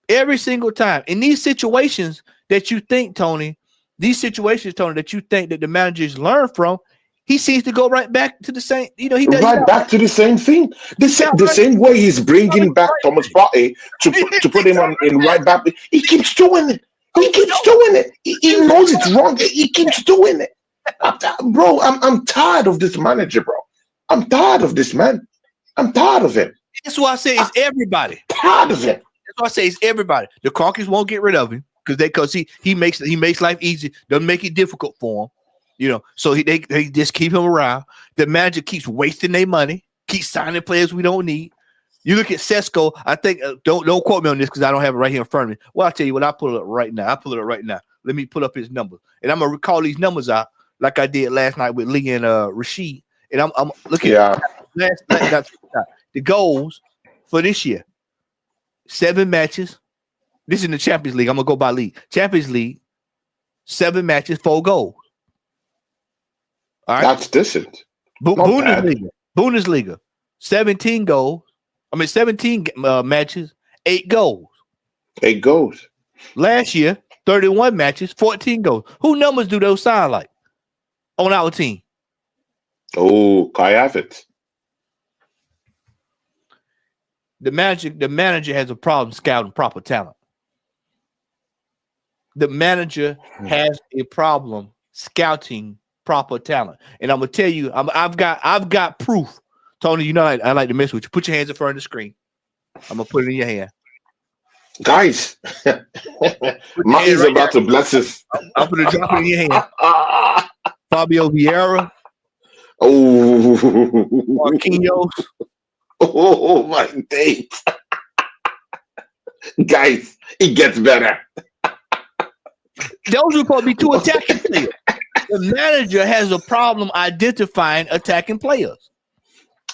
Speaker 2: Every single time in these situations that you think, Tony, that you think that the managers learn from. He seems to go right back to the same,
Speaker 1: back to the same thing. The same way he's bringing back Thomas Partey to put him in right back. He keeps doing it. He knows it's wrong. He keeps doing it. Bro, I'm tired of this manager, bro. I'm tired of this man. I'm tired of him.
Speaker 2: That's why I say it's everybody.
Speaker 1: Tired of him.
Speaker 2: That's why I say it's everybody. The Cronkies won't get rid of him because he makes life easy. Doesn't make it difficult for him. So they just keep him around. The manager keeps wasting their money, keeps signing players we don't need. You look at Sesko. I think don't quote me on this because I don't have it right here in front of me. Well, I'll tell you what. I pull it up right now. Let me pull up his numbers, and I'm gonna recall these numbers out like I did last night with Lee and Rashid. And I'm looking at the goals for this year. 7 matches. This is in the Champions League. I'm gonna go by league. Champions League. 7 matches, 4 goals. All right.
Speaker 1: That's decent.
Speaker 2: Bundesliga, 17 goals. 17 matches, 8 goals.
Speaker 1: 8 goals.
Speaker 2: Last year, 31 matches, 14 goals. Who numbers do those sound like on our team?
Speaker 1: Oh, Kai Havertz.
Speaker 2: The manager has a problem scouting proper talent. The manager has a problem scouting proper talent, and I'm gonna tell you, I've got proof. Tony, I like to mess with you. Put your hands in front of the screen. I'm gonna put it in your hand,
Speaker 1: guys. Monkey's about to bless us.
Speaker 2: I'm gonna drop it in your hand. Fabio Vieira.
Speaker 1: Oh,
Speaker 2: Marquinhos.
Speaker 1: Oh my days, guys! It gets better.
Speaker 2: Those are supposed to be 2 attacking players. The manager has a problem identifying attacking players.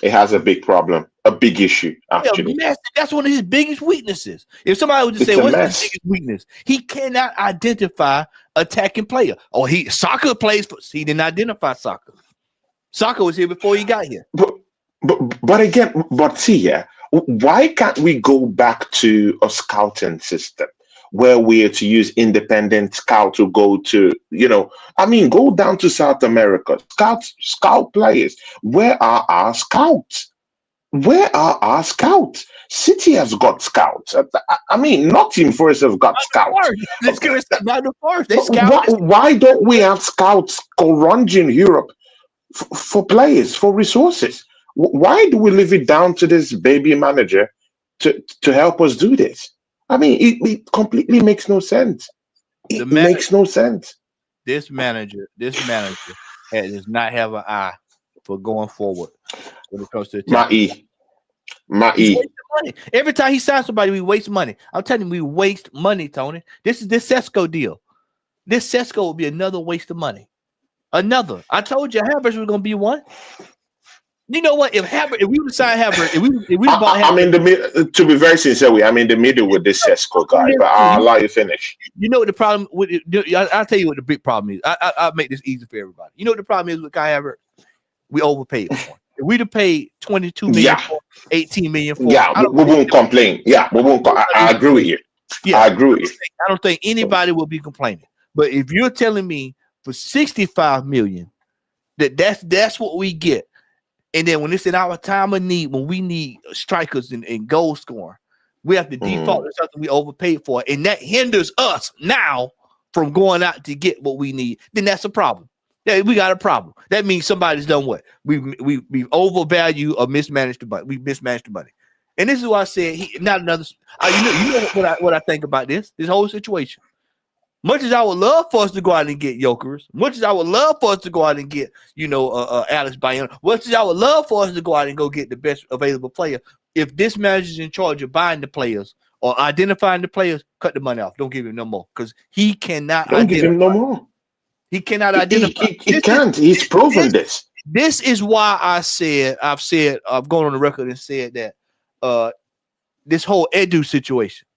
Speaker 1: It has a big problem, a big issue, actually.
Speaker 2: That's one of his biggest weaknesses. If somebody would just say,
Speaker 1: It's a
Speaker 2: "What's his
Speaker 1: mess.
Speaker 2: biggest weakness?" He cannot identify attacking player. Oh, soccer plays. He didn't identify soccer. Soccer was here before he got here.
Speaker 1: But again, but see, yeah, why can't we go back to a scouting system where we are to use independent scout to go to, I mean, go down to South America, scout players. Where are our scouts? Where are our scouts? City has got scouts. I mean, Nottingham Forest have got scouts.
Speaker 2: Let's get not the Forest. They
Speaker 1: Why,
Speaker 2: scout.
Speaker 1: why don't we have scouts ranging Europe for players, for resources? Why do we leave it down to this baby manager to help us do this? I mean, it completely makes no sense. It makes no sense.
Speaker 2: This manager does not have an eye for going forward when it comes to
Speaker 1: He's
Speaker 2: wasting money. Every time he signs somebody, we waste money. I'm telling you, we waste money, Tony. This is this Sesko deal. This Sesko will be another waste of money. Another. I told you Havertz was going to be one. You know what? If we would sign Havertz, if we bought Havertz,
Speaker 1: I'm in the middle. To be very sincere, I'm in the middle with this Sesko guy. But I'll allow you finish.
Speaker 2: You know what the problem with it? I'll tell you what the big problem is. I'll make this easy for everybody. You know what the problem is with Kai Havertz? We overpaid for him. If we'd have paid 22 million, 18 million for him,
Speaker 1: we won't complain. Yeah, we won't. I agree with you. Yeah, I agree with you.
Speaker 2: I don't think anybody will be complaining. But if you're telling me for 65 million that's what we get, and then when it's in our time of need, when we need strikers and goal scoring, we have to default to something we overpaid for, and that hinders us now from going out to get what we need. Then that's a problem. Yeah, we got a problem. That means somebody's done what? We overvalue or mismanaged the money. We mismanaged the money. And this is why I said not another. You know what I think about this whole situation. Much as I would love for us to go out and get Jokers, much as I would love for us to go out and get Alex Bayern, much as I would love for us to go out and go get the best available player. If this manager's in charge of buying the players or identifying the players, cut the money off. Don't give him no more because he cannot.
Speaker 1: Don't give him no more.
Speaker 2: He cannot identify.
Speaker 1: He can't. He's proven this.
Speaker 2: This is why I've gone on the record and said that this whole Edu situation,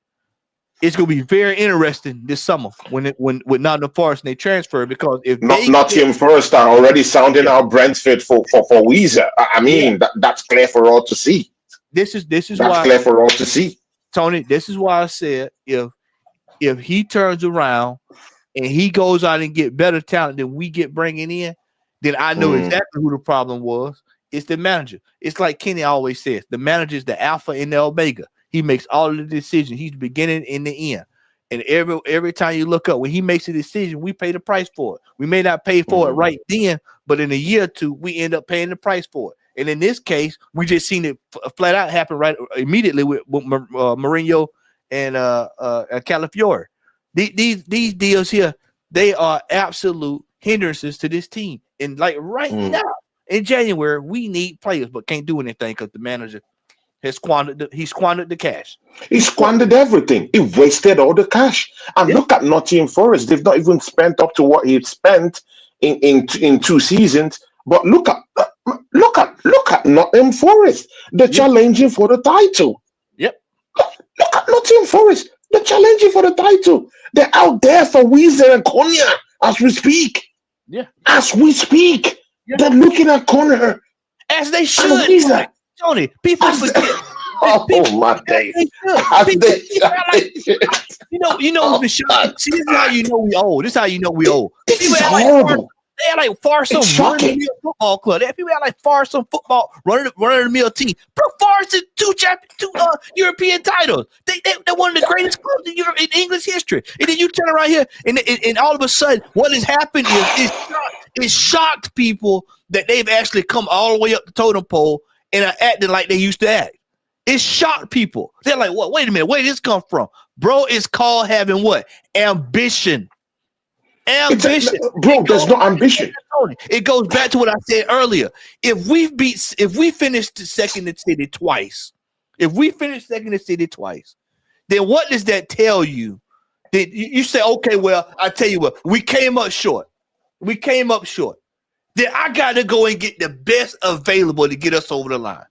Speaker 2: it's going to be very interesting this summer when with Nottingham Forest and they transfer, because if
Speaker 1: Nottingham Forest are already sounding out Brentford for Weezer. I mean, that's clear for all to see.
Speaker 2: This is
Speaker 1: that's why clear for all to see.
Speaker 2: Tony, this is why I said if he turns around and he goes out and get better talent than we get bringing in, then I know exactly who the problem was. It's the manager. It's like Kenny always says, the manager is the alpha and the omega. He makes all of the decisions. He's the beginning and the end. And every time you look up, when he makes a decision, we pay the price for it. We may not pay for it right then, but in a year or two, we end up paying the price for it. And in this case, we just seen it flat out happen right immediately with Mourinho and Calafiore. These deals here, they are absolute hindrances to this team. And like right now in January, we need players, but can't do anything because the manager has squandered the cash.
Speaker 1: He squandered everything. He wasted all the cash. And look at Nottingham Forest. They've not even spent up to what he spent in 2 seasons. But look at Nottingham Forest. They're challenging for the title.
Speaker 2: Yep.
Speaker 1: Look at Nottingham Forest. They're challenging for the title. They're out there for Weezer and Cunha as we speak.
Speaker 2: Yeah.
Speaker 1: As we speak. Yeah. They're looking at Cunha.
Speaker 2: As they should. Tony, people forget.
Speaker 1: My days.
Speaker 2: You know what's been shocking? See, this is how you know we old. This is how you know we old.
Speaker 1: It's horrible.
Speaker 2: They had like Farsome running the football club. People had like Farsome football running the mill team. Farsome two European titles. They're one of the greatest clubs in English history. And then you turn around here, and all of a sudden, what has happened is it shocked people that they've actually come all the way up the totem pole and are acting like they used to act. It shocked people. They're like, "What? Wait a minute. Where did this come from, bro?" It's called having what? Ambition.
Speaker 1: Bro, there's no ambition.
Speaker 2: It goes back to what I said earlier. If we finished second in the city twice, then what does that tell you? That you say, okay, well, I tell you what, we came up short. then I got to go and get the best available to get us over the line.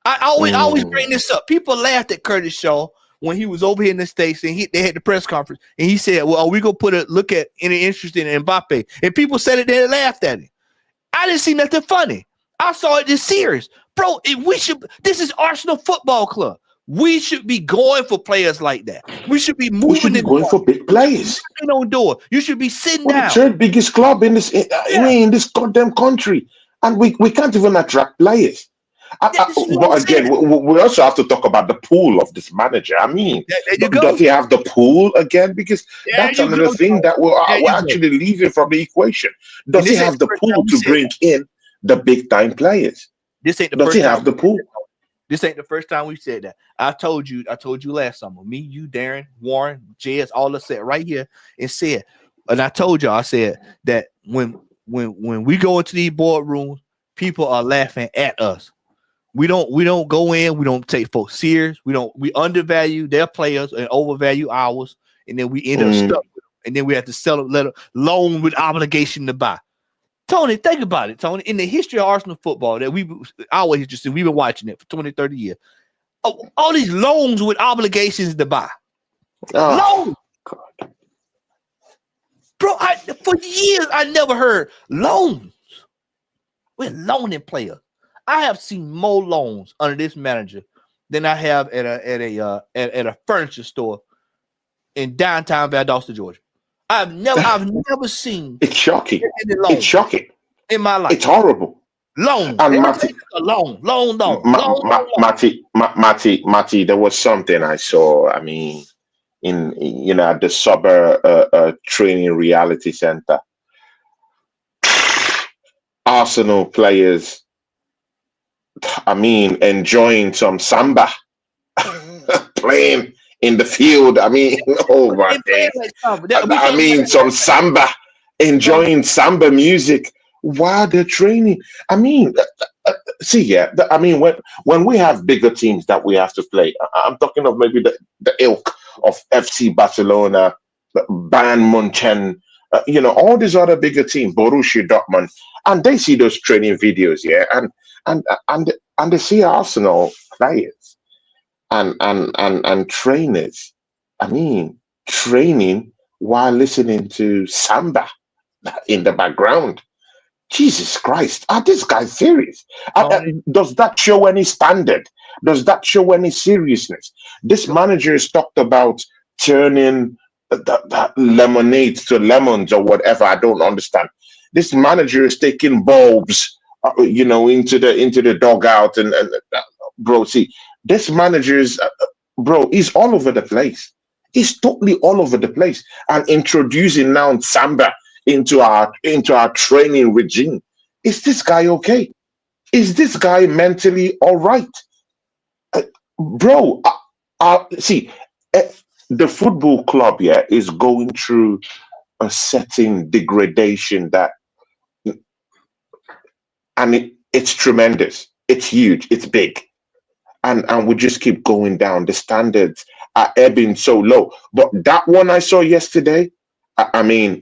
Speaker 2: I always bring this up. People laughed at Curtis Shaw when he was over here in the States and they had the press conference and he said, well, are we going to look at any interest in Mbappe? And people said it there and laughed at him. I didn't see nothing funny. I saw it this serious. Bro, this is Arsenal Football Club. We should be going for players like that. We should be moving.
Speaker 1: We should be going for big players.
Speaker 2: On door. You should be sitting
Speaker 1: We're
Speaker 2: down.
Speaker 1: the third biggest club in this goddamn country, and we can't even attract players. But again, we also have to talk about the pool of this manager. I mean, does he have the pool again? Because that's another thing that we're actually leaving from the equation. Does he have the pool to bring in the big time players?
Speaker 2: This ain't the
Speaker 1: does
Speaker 2: first
Speaker 1: he have the pool?
Speaker 2: This ain't the first time we said that. I told you last summer. Me, you, Darren, Warren, Jez, all us sat right here and said, and I told y'all, I said that when we go into these boardrooms, people are laughing at us. We don't go in, we don't take folks serious. We undervalue their players and overvalue ours, and then we end up stuck with them. And then we have to sell a loan with obligation to buy. Tony, think about it, Tony. In the history of Arsenal football that we've been watching it for 20, 30 years. All these loans with obligations to buy. Loans. God. Bro, for years I never heard loans. We're loaning players. I have seen more loans under this manager than I have at a furniture store in downtown Valdosta, Georgia. I've never seen.
Speaker 1: It's shocking. It's shocking
Speaker 2: in my life.
Speaker 1: It's horrible.
Speaker 2: Loan.
Speaker 1: And Matty, Matty, there was something I saw. I mean, at the Suburb training reality center, Arsenal players. I mean, enjoying some samba, playing in the field. I mean, oh my days. I mean, some samba, enjoying samba music while they're training. I mean, when we have bigger teams that we have to play, I'm talking of maybe the ilk of FC Barcelona, Bayern Munchen, all these other bigger teams, Borussia Dortmund, and they see those training videos, and they see Arsenal players and trainers. I mean, training while listening to samba in the background. Jesus Christ, are these guys serious? Does that show any standard? Does that show any seriousness? This manager has talked about turning that lemonade to lemons or whatever. I don't understand. This manager is taking bulbs, into the dugout and bro. See, this manager is, he's all over the place. He's totally all over the place and introducing now samba into our training regime. Is this guy okay? Is this guy mentally all right? See, the football club here is going through a certain degradation and it's tremendous. It's huge. It's big. And we just keep going down. The standards are ebbing so low. But that one I saw yesterday, I mean,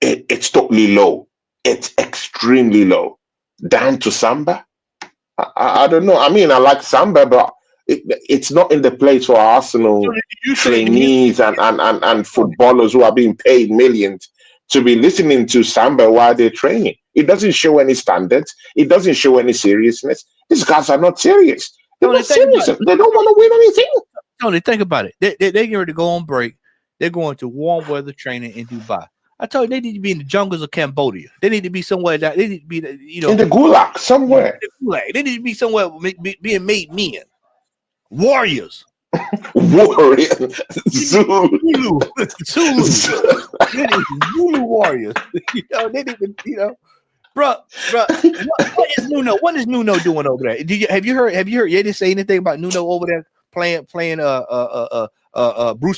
Speaker 1: it's totally low. It's extremely low. Down to samba. I don't know. I mean, I like samba, but it's not in the place for Arsenal trainees and footballers who are being paid millions to be listening to samba while they're training. It doesn't show any standards. It doesn't show any seriousness. These guys are not serious. They're not serious. They don't want to win anything.
Speaker 2: Tony, think about it. They're getting ready to go on break. They're going to warm weather training in Dubai. I told you they need to be in the jungles of Cambodia. They need to be somewhere that they need to be,
Speaker 1: in the Gulag somewhere.
Speaker 2: They need to be somewhere being made men, warriors.
Speaker 1: Warriors. Zulu
Speaker 2: warriors. They need to, bro. What is Nuno? What is Nuno doing over there? Have you heard? You didn't say anything about Nuno over there playing Bruce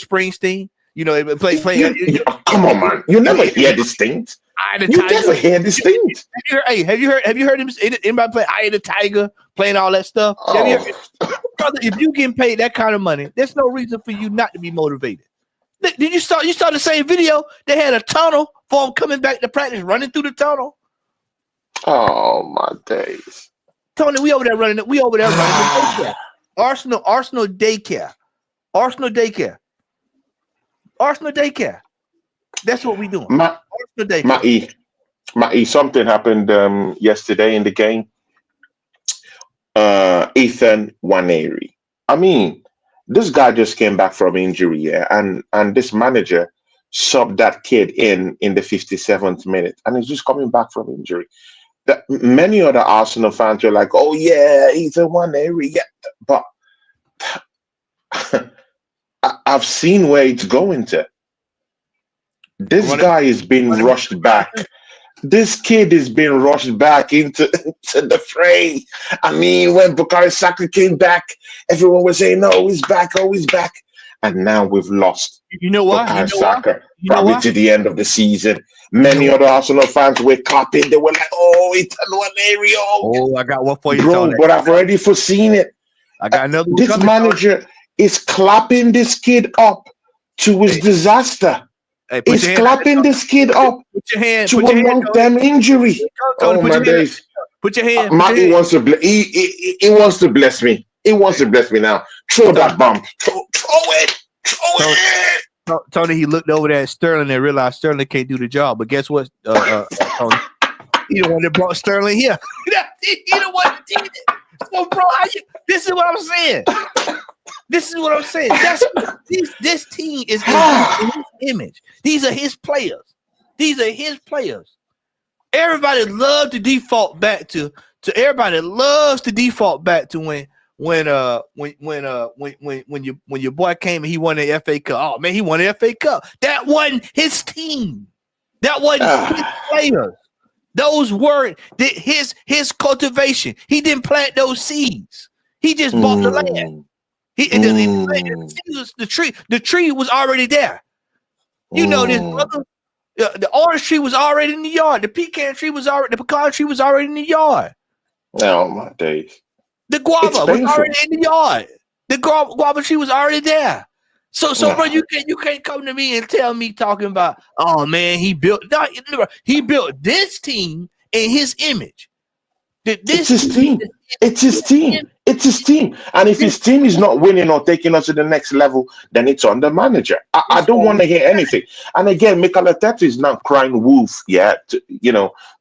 Speaker 2: Springsteen? Playing.
Speaker 1: Come on, man! You never hear these things. You never hear these things.
Speaker 2: Have you heard him? Anybody play "I Am the Tiger"? Playing all that stuff. Brother, if you getting paid that kind of money, there's no reason for you not to be motivated. Did you saw the same video? They had a tunnel for him coming back to practice, running through the tunnel.
Speaker 1: Oh my days.
Speaker 2: Tony, we over there running. We over there running the daycare. Arsenal daycare. Arsenal daycare. Arsenal daycare. That's what we doing.
Speaker 1: Ma,
Speaker 2: Arsenal daycare.
Speaker 1: Ma, something happened yesterday in the game. Ethan Waneri. I mean, this guy just came back from injury, yeah, and this manager subbed that kid in the 57th minute, and he's just coming back from injury. That many other Arsenal fans are like, "Oh yeah, Ethan Waneri," yeah, but I've seen where it's going to. This guy is being rushed back. This kid is being rushed back into to the fray. I mean, when Bukayo Saka came back, everyone was saying, "No, he's back. Oh, he's back." And now we've lost
Speaker 2: You know why?
Speaker 1: Bukayo Saka
Speaker 2: You know
Speaker 1: probably
Speaker 2: why?
Speaker 1: to the end of the season. Many other Arsenal fans were clapping. They were like, "Oh, it's Waneri,
Speaker 2: Oh, I got one for you,
Speaker 1: bro!"
Speaker 2: Tony.
Speaker 1: But I've already foreseen it.
Speaker 2: I got another one
Speaker 1: This
Speaker 2: coming,
Speaker 1: manager is clapping this kid up to his disaster.
Speaker 2: Hey, put
Speaker 1: He's
Speaker 2: your hand.
Speaker 1: clapping this kid up
Speaker 2: Put your hand.
Speaker 1: to
Speaker 2: Put
Speaker 1: a
Speaker 2: your hand.
Speaker 1: long-term injury.
Speaker 2: Tony,
Speaker 1: Oh
Speaker 2: put
Speaker 1: my
Speaker 2: your hand.
Speaker 1: days!
Speaker 2: Put your hand.
Speaker 1: Marty wants to he wants to bless me. He wants to bless me now. Throw that bump. Throw it. Throw it.
Speaker 2: Tony, he looked over there at Sterling and realized Sterling can't do the job. But guess what, Tony? He the one that brought Sterling here. He the one that did it. So, bro, this is what I'm saying. This is what I'm saying. This team is in his image. These are his players. These are his players. Everybody loves to default back to everybody loves to default back to when your boy came and he won the FA Cup. Oh man, he won the FA Cup. That wasn't his team. That wasn't his players. Those weren't his cultivation. He didn't plant those seeds. He just bought the land. The tree. The tree was already there. You know this, brother. The orange tree was already in the yard. The pecan tree was already. The pecan tree was already in the yard.
Speaker 1: Oh my days!
Speaker 2: The guava was already in the yard. The guava tree was already there. So, bro, you can't come to me and tell me talking about, oh man, he built this team in his image.
Speaker 1: It's his team. It's his team. It's his team. And if his team is not winning or taking us to the next level, then it's on the manager. I don't want to hear anything. And again, Mikel Arteta is now crying wolf, to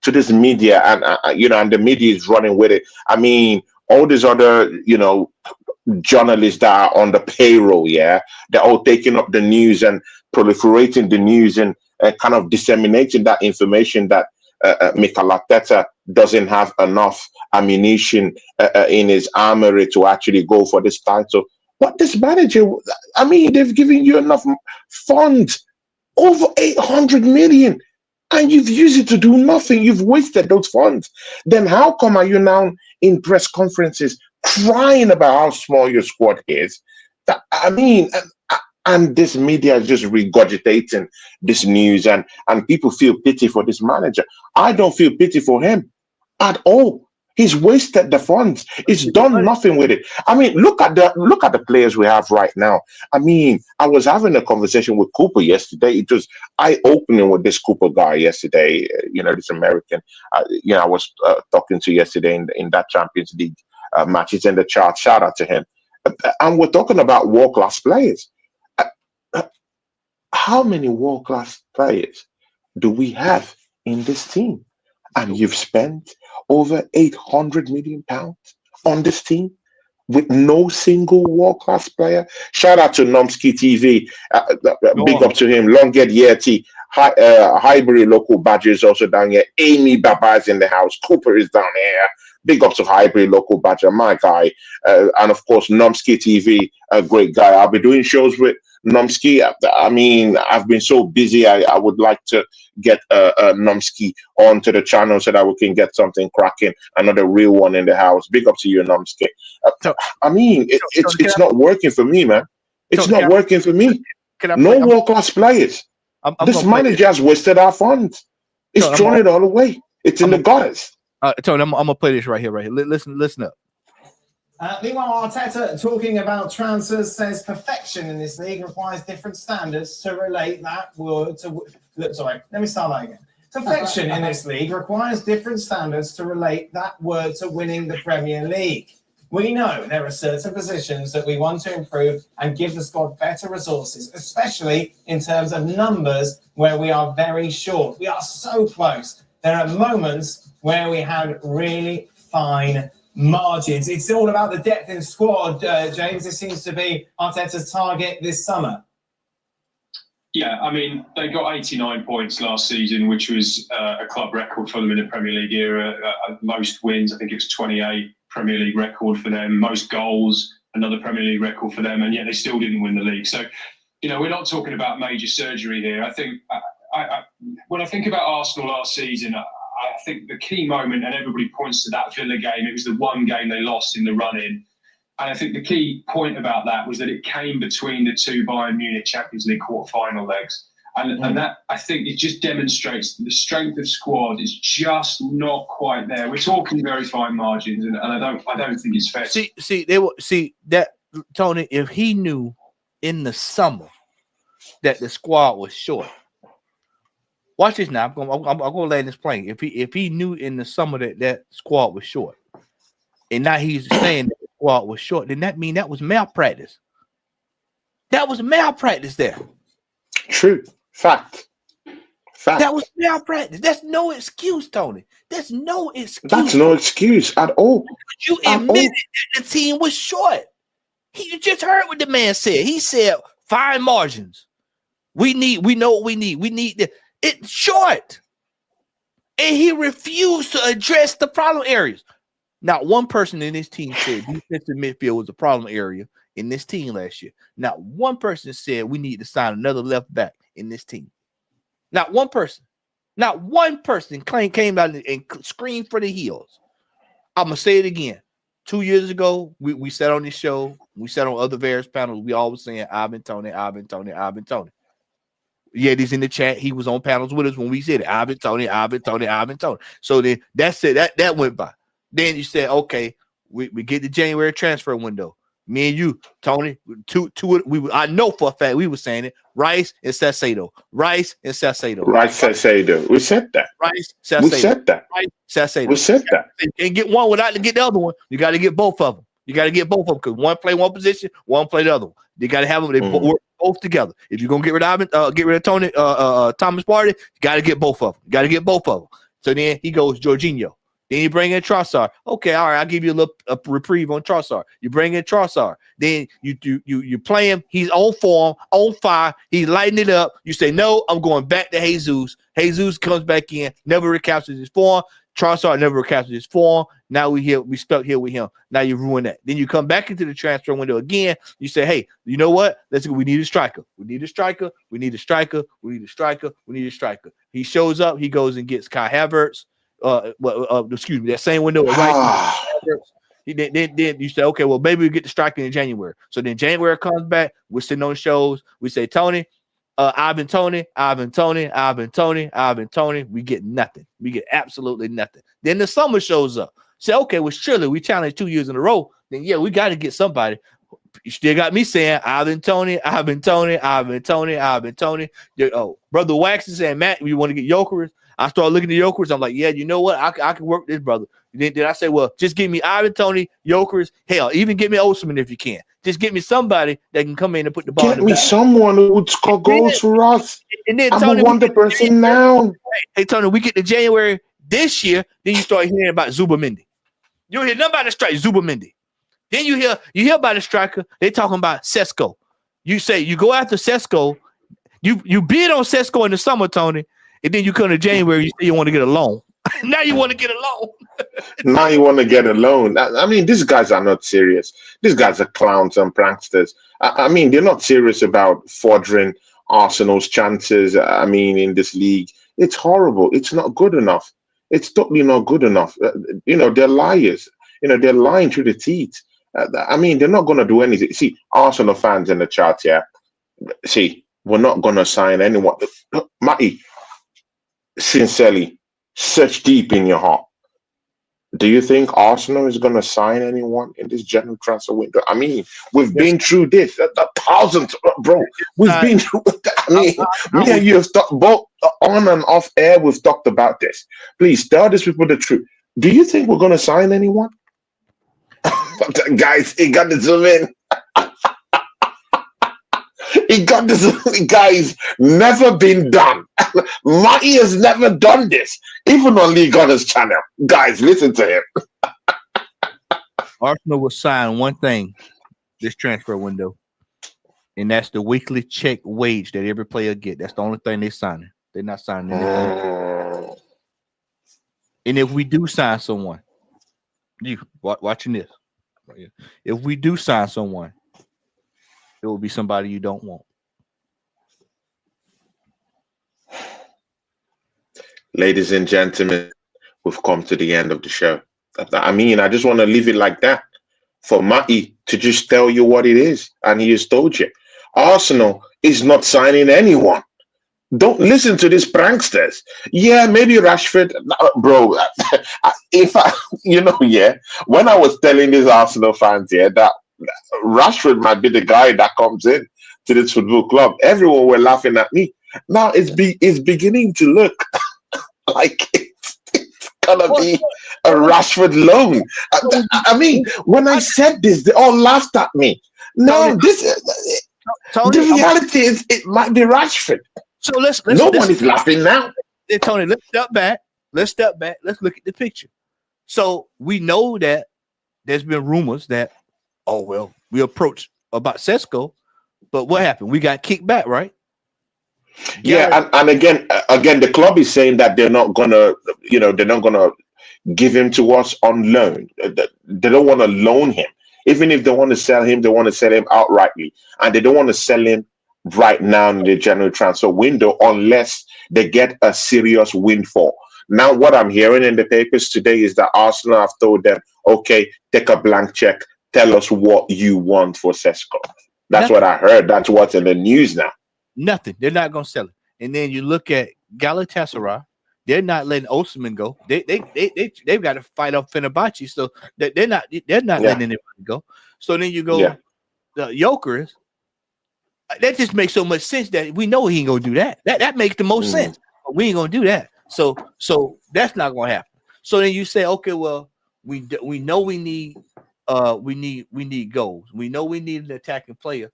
Speaker 1: this media, and and the media is running with it. I mean, all these other, journalists that are on the payroll, they're all taking up the news and proliferating the news and kind of disseminating that information that Mikel Arteta doesn't have enough ammunition in his armory to actually go for this title. But this manager, I mean, they've given you enough funds, over 800 million, and you've used it to do nothing. You've wasted those funds. Then how come are you now in press conferences crying about how small your squad is? And this media is just regurgitating this news, and people feel pity for this manager. I don't feel pity for him at all. He's wasted the funds. He's done nothing with it. I mean, look at the players we have right now. I mean, I was having a conversation with Cooper yesterday. It was eye-opening with this Cooper guy yesterday. This American. I was talking to yesterday in that Champions League match. It's in the chart. Shout out to him. And we're talking about world-class players. How many world-class players do we have in this team? And you've spent over 800 million pounds on this team with no single world-class player. Shout out to Nomsky TV. Big up to him. Longet Yeti. Highbury local badger is also down here. Amy Baba is in the house. Cooper is down here. Big up to Highbury local badger, my guy. And of course, Nomsky TV, a great guy. I'll be doing shows with Nomsky. I mean, I've been so busy. I would like to get Nomsky onto the channel so that we can get something cracking, another real one in the house. Big up to you, Nomsky. I mean, it's not working for me, man. It's not working for me. No world-class players. This manager has wasted our funds. He's thrown it all away. It's in the gutters.
Speaker 2: Tony, I'm gonna play this right here. Listen up.
Speaker 3: Meanwhile, Arteta, talking about transfers, says perfection in this league requires different standards to relate that word to. Sorry, let me start that again. Perfection in this league requires different standards to relate that word to winning the Premier League. We know there are certain positions that we want to improve and give the squad better resources, especially in terms of numbers where we are very short. We are so close. There are moments where we had really fine margins. It's all about the depth in the squad, James. This seems to be Arteta's target this summer.
Speaker 4: Yeah, I mean, they got 89 points last season, which was a club record for them in the Premier League era. Most wins, I think it was 28. Premier League record for them, most goals, another Premier League record for them, and yet they still didn't win the league. So, you know, we're not talking about major surgery here. I think when I think about Arsenal last season, I think the key moment, and everybody points to that Villa game, it was the one game they lost in the run-in. And I think the key point about that was that it came between the two Bayern Munich Champions League quarter-final legs. And that, I think, it just demonstrates that the strength of squad is just not quite there. We're talking very fine margins, and I don't think it's fair.
Speaker 2: See that, Tony. If he knew in the summer that the squad was short, watch this now. I'm gonna land this plane. If he knew in the summer that squad was short, and now he's saying that the squad was short, then that means that was malpractice. That was malpractice there.
Speaker 1: True. Fact.
Speaker 2: That was malpractice. That's no excuse, Tony. That's no excuse.
Speaker 1: That's no excuse at all.
Speaker 2: You admitted that the team was short. You just heard what the man said. He said, fine margins. We know what we need. We need it's short. And he refused to address the problem areas. Not one person in this team said defensive midfield was a problem area in this team last year. Not one person said we need to sign another left back in this team. Not one person. Not one person came out and screamed for the heels. I'm going to say it again. 2 years ago, we sat on this show. We sat on other various panels. We always saying, Ivan Tony. Yeah, he's in the chat. He was on panels with us when we said it. Ivan Tony. So then that's it. That went by. Then you said, okay, we get the January transfer window. Me and you, Tony, I know for a fact we were saying it. Rice and Sassedo.
Speaker 1: We said that.
Speaker 2: Rice, Sassedo.
Speaker 1: We said that.
Speaker 2: Rice, Sassedo.
Speaker 1: We said that.
Speaker 2: You can't get one without to get the other one. You got to get both of them. Because one play one position, one play the other one. You got to have them. They work both together. If you're gonna get rid of Tony, Thomas Partey, you got to get both of them. So then he goes Jorginho. Then you bring in Trossard. Okay, all right, I'll give you a reprieve on Trossard. You bring in Trossard. Then you play him. He's on form, on fire. He's lighting it up. You say, no, I'm going back to Jesus. Jesus comes back in, never recaptures his form. Trossard never recaptures his form. Now we stuck here with him. Now you ruin that. Then you come back into the transfer window again. You say, hey, you know what? Let's go. We need a striker. He shows up. He goes and gets Kai Havertz. That same window. Then you say, okay, well, maybe we get the striker in January. So then January comes back. We're sitting on shows. We say, Tony, Ivan Tony. We get nothing. We get absolutely nothing. Then the summer shows up. Say, okay, well, surely we challenged 2 years in a row. Then yeah, we got to get somebody. You still got me saying Ivan Tony. Oh, Brother Wax is saying, Matt, we want to get Jokeris. I started looking at Jokeris. I'm like, yeah, you know what? I can work this, brother. Then I say, well, just give me Ivan Tony, Jokeris. Hell, even get me Osman if you can. Just get me somebody that can come in and put the ball.
Speaker 1: Get me someone who would score goals for us.
Speaker 2: And then
Speaker 1: I'm
Speaker 2: Tony,
Speaker 1: a wonder person now.
Speaker 2: Hey, Tony, we get to January this year. Then you start hearing about Zubamendi. You don't hear nothing about the strike, Zubamendi. Then you hear about the striker. They talking about Sesko. You say you go after Sesko. You bid on Sesko in the summer, Tony. And then you come to January, you say you want to get a loan. Now you want to get a loan.
Speaker 1: Now you want to get a loan. I mean, these guys are not serious. These guys are clowns and pranksters. I mean, they're not serious about furthering Arsenal's chances. I mean, in this league, it's horrible. It's not good enough. It's totally not good enough. They're liars. They're lying through the teeth. I mean, they're not going to do anything. See, Arsenal fans in the chat here. See, we're not going to sign anyone. Matty, sincerely, search deep in your heart. Do you think Arsenal is going to sign anyone in this general transfer window? I mean, we've been through this. Thousands, bro. We've been through. I mean, me and you have talked both. on and off air, we've talked about this. Please tell these people the truth. Do you think we're going to sign anyone? Guys, he got the zoom in. He got this, guys, never been done. Marty has never done this, even on Lee Gunner's channel. Guys, listen to him.
Speaker 2: Arsenal will sign one thing this transfer window, and that's the weekly check wage that every player get. That's the only thing they're signing. They're not signing anything. And if we do sign someone, you watching this, if we do sign someone, it will be somebody you don't want.
Speaker 1: Ladies and gentlemen, we've come to the end of the show. I mean, I just want to leave it like that for Matty to just tell you what it is. And he has told you. Arsenal is not signing anyone. Don't listen to these pranksters. Yeah, maybe Rashford. Bro, if I, when I was telling these Arsenal fans here that Rashford might be the guy that comes in to this football club, everyone were laughing at me. Now it's beginning to look like it's gonna be a Rashford loan. I mean, when I said this, they all laughed at me. No,
Speaker 2: Tony,
Speaker 1: the reality is it might be Rashford.
Speaker 2: So let's
Speaker 1: no one is laughing now.
Speaker 2: Tony, let's step back. Let's look at the picture. So we know that there's been rumors that, we approached about Sesko, but what happened? We got kicked back, right?
Speaker 1: Yeah, and again, the club is saying that they're not gonna give him to us on loan. They don't want to loan him. Even if they want to sell him, they want to sell him outrightly, and they don't want to sell him right now in the January transfer window unless they get a serious windfall. Now, what I'm hearing in the papers today is that Arsenal have told them, okay, take a blank check, tell us what you want for Sesko. That's what I heard. That's what's in the news now.
Speaker 2: Nothing. They're not going to sell it. And then you look at Galatasaray. They're not letting Osimhen go. They've got to fight off Fenerbahce, so they're not letting anybody go. So then you go the Jokers. That just makes so much sense that we know he ain't gonna do that. That makes the most sense. But we ain't gonna do that. So that's not gonna happen. So then you say, okay, well, we know we need goals. We know we need an attacking player.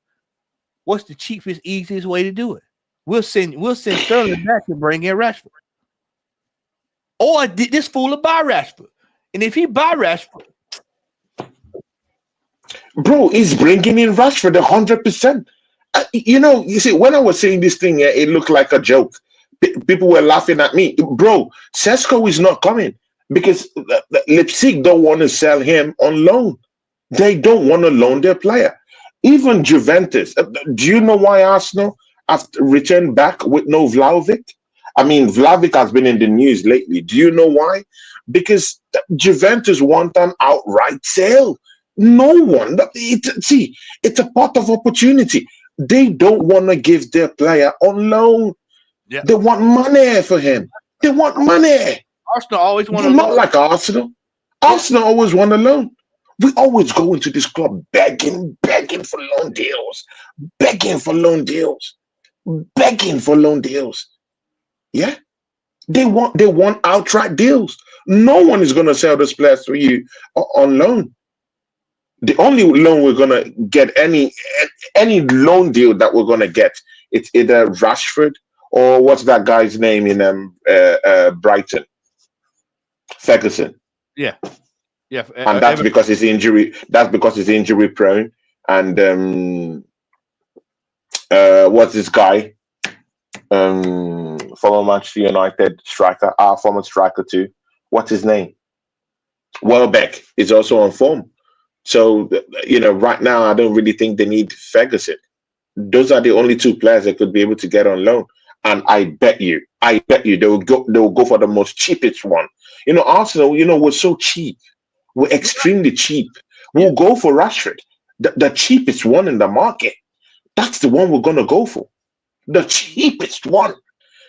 Speaker 2: What's the cheapest, easiest way to do it? We'll send Sterling back and bring in Rashford. Or this fool will buy Rashford. And if he buy Rashford,
Speaker 1: bro, he's bringing in Rashford 100%. You see, when I was saying this thing, it looked like a joke. People were laughing at me. Bro, Sesko is not coming because Leipzig don't want to sell him on loan. They don't want to loan their player. Even Juventus. Do you know why Arsenal have returned back with no Vlahovic? I mean, Vlahovic has been in the news lately. Do you know why? Because Juventus want an outright sale. No one. It's a part of opportunity. They don't want to give their player on loan. Yeah. They want money for him. They want money.
Speaker 2: Arsenal always want
Speaker 1: to loan. Not like Arsenal. Arsenal always want a loan. We always go into this club begging for loan deals. Begging for loan deals. Yeah? They want outright deals. No one is going to sell this player to you on loan. The only loan we're gonna get, any loan deal that we're gonna get, it's either Rashford or what's that guy's name in Brighton, Ferguson.
Speaker 2: Yeah.
Speaker 1: And that's because he's injury. That's because he's injury prone. And what's this guy? Former Manchester United striker, our former striker too. What's his name? Welbeck is also on form. So, right now, I don't really think they need Ferguson. Those are the only two players they could be able to get on loan. And I bet you they will go for the most cheapest one. Arsenal, we're so cheap. We're extremely cheap. We'll go for Rashford, the cheapest one in the market. That's the one we're going to go for. The cheapest one.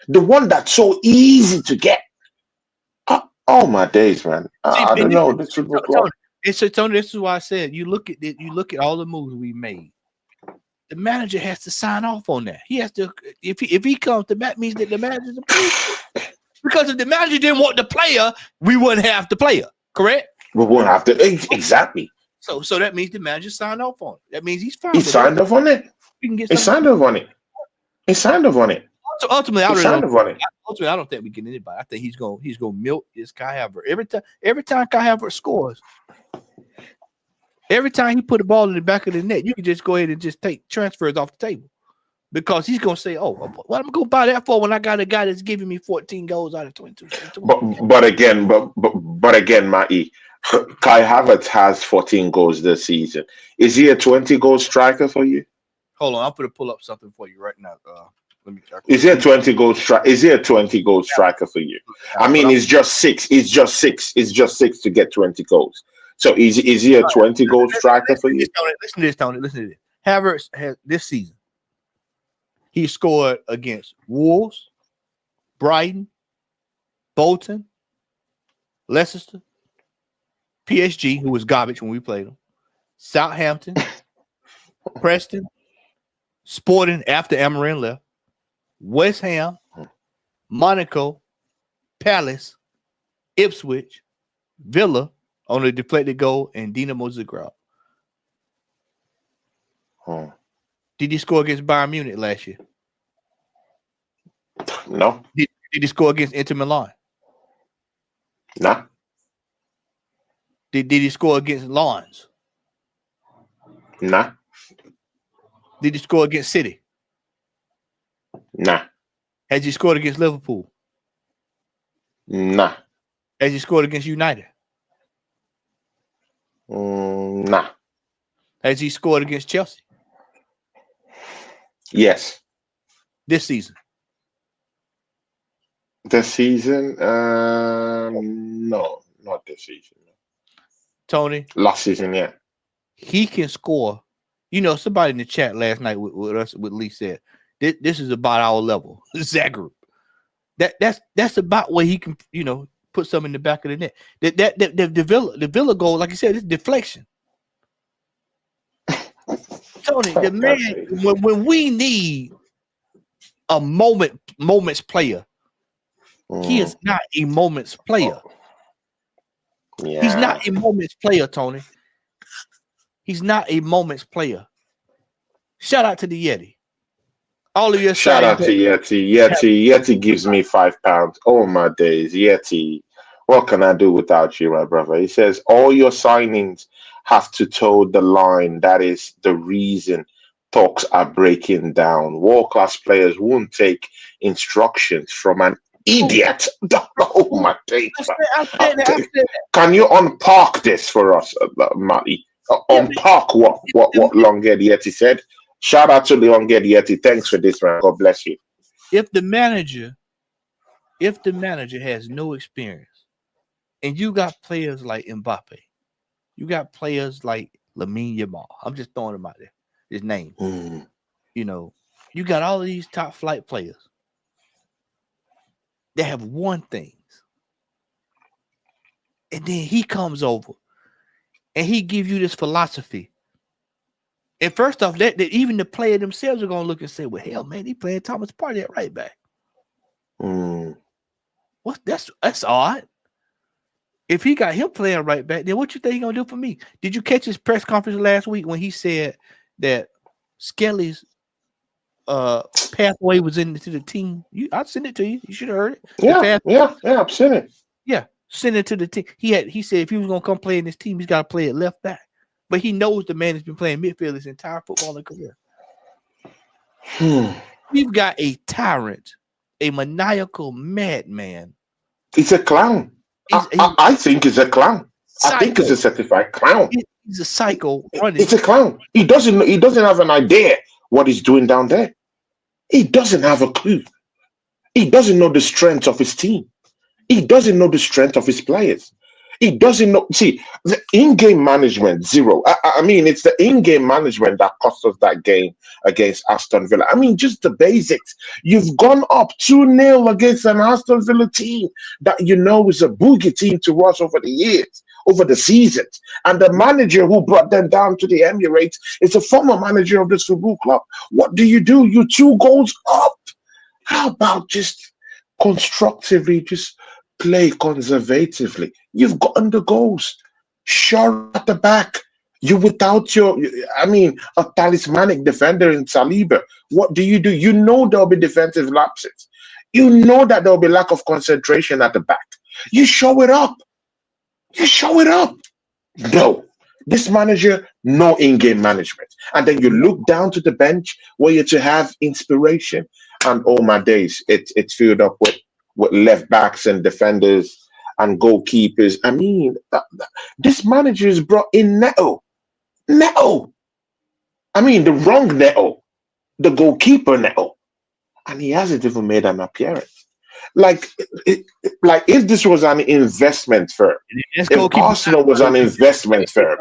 Speaker 1: The one that's so easy to get. Oh, my days, man. I don't know. This football club.
Speaker 2: So Tony, this is why I said you look at all the moves we made. the manager has to sign off on that. He has to. If he comes to that means that the manager's approved. Because if the manager didn't want the player, we wouldn't have the player. Correct?
Speaker 1: We won't have to exactly.
Speaker 2: So that means the manager signed off on it. That means he's fine.
Speaker 1: He signed off on it.
Speaker 2: We can get.
Speaker 1: He signed off on it. He signed off on it.
Speaker 2: So ultimately,
Speaker 1: Ultimately,
Speaker 2: I don't think we get anybody. I think he's gonna milk this Kai Havertz every time Kai Havertz scores. Every time he put the ball in the back of the net, you can just go ahead and just take transfers off the table because he's gonna say, "Oh, what I'm gonna buy that for when I got a guy that's giving me 14 goals out of 22."
Speaker 1: But again, Matty, Kai Havertz has 14 goals this season. Is he a 20-goal striker for you?
Speaker 2: Hold on, I'm gonna pull up something for you right now. Let me check.
Speaker 1: Is he a 20-goal striker? Is he a 20-goal striker for you? I mean, it's just six. It's just six to get 20 goals. So is he a 20-goal striker for you?
Speaker 2: Listen to this, Tony. Listen to this. Havertz has this season. He scored against Wolves, Brighton, Bolton, Leicester, PSG, who was garbage when we played them, Southampton, Preston, Sporting after Amarin left, West Ham, Monaco, Palace, Ipswich, Villa on a deflected goal, and Dinamo Zagreb. Did he score against Bayern Munich last year?
Speaker 1: No.
Speaker 2: Did he score against Inter Milan?
Speaker 1: No.
Speaker 2: Did he score against Lens?
Speaker 1: No.
Speaker 2: Did he score against City?
Speaker 1: No.
Speaker 2: Has he scored against Liverpool?
Speaker 1: No.
Speaker 2: Has he scored against United?
Speaker 1: No.
Speaker 2: Has he scored against Chelsea?
Speaker 1: Yes.
Speaker 2: This season?
Speaker 1: This season? No, not this season.
Speaker 2: Tony?
Speaker 1: Last season, yeah.
Speaker 2: He can score. You know, somebody in the chat last night with us, with Lee said, this is about our level. Zagreb. That's about where he can, put some in the back of the net. The Villa goal, like you said, it's deflection. Tony, the man, when we need a moments player, he is not a moments player.
Speaker 1: Yeah.
Speaker 2: He's not a moments player, Tony. He's not a moments player. Shout out to the Yeti. All of your
Speaker 1: shout out to Yeti. Yeti gives me £5. Oh my days, Yeti. What can I do without you, my brother? He says all your signings have to toe the line. That is the reason talks are breaking down. World-class players won't take instructions from an idiot. Oh my days. Can you unpark this for us, Matty? Unpark what Long-Haired Yeti said. Shout out to the Long-Haired Yeti. Thanks for this, man. God bless you.
Speaker 2: If the manager has no experience, and you got players like Mbappe, you got players like Lamine Yamal. I'm just throwing him out there. His name. You got all of these top flight players. They have won things. And then he comes over and he gives you this philosophy. And first off, that even the player themselves are gonna look and say, well, hell, man, he playing Thomas Partey at right back. What? That's odd. If he got him playing right back, then what you think he gonna do for me? Did you catch his press conference last week when he said that Skelly's pathway was into the team? I'll send it to you. You should have heard it.
Speaker 1: Yeah, I've seen it.
Speaker 2: Yeah, send it to the team. He said if he was gonna come play in this team, he's got to play at left back. But he knows the man has been playing midfield his entire footballing career. We've got a tyrant, a maniacal madman.
Speaker 1: He's a clown. I think he's a clown.
Speaker 2: Psycho.
Speaker 1: I think he's a certified clown.
Speaker 2: He's a psycho running.
Speaker 1: He's a clown. He doesn't have an idea what he's doing down there. He doesn't have a clue. He doesn't know the strength of his team. He doesn't know the strength of his players. He doesn't know. See, the in-game management, zero. I mean, it's the in-game management that cost us that game against Aston Villa. I mean, just the basics. You've gone up 2-0 against an Aston Villa team that is a boogie team to us over the years. over the seasons. And the manager who brought them down to the Emirates is a former manager of this football club. What do? You 2 goals up. How about just constructively, just play conservatively? You've gotten the goals. Sure at the back. You without a talismanic defender in Saliba. What do? You know there'll be defensive lapses. You know that there'll be lack of concentration at the back. You show it up. You show it up. No. This manager, no in-game management. And then you look down to the bench where you're to have inspiration. And oh my days, it's filled up with left backs and defenders and goalkeepers. I mean, this manager has brought in Neto. I mean, the wrong Neto. The goalkeeper Neto. And he hasn't even made an appearance. Like if this was an investment firm, if Arsenal was an investment firm.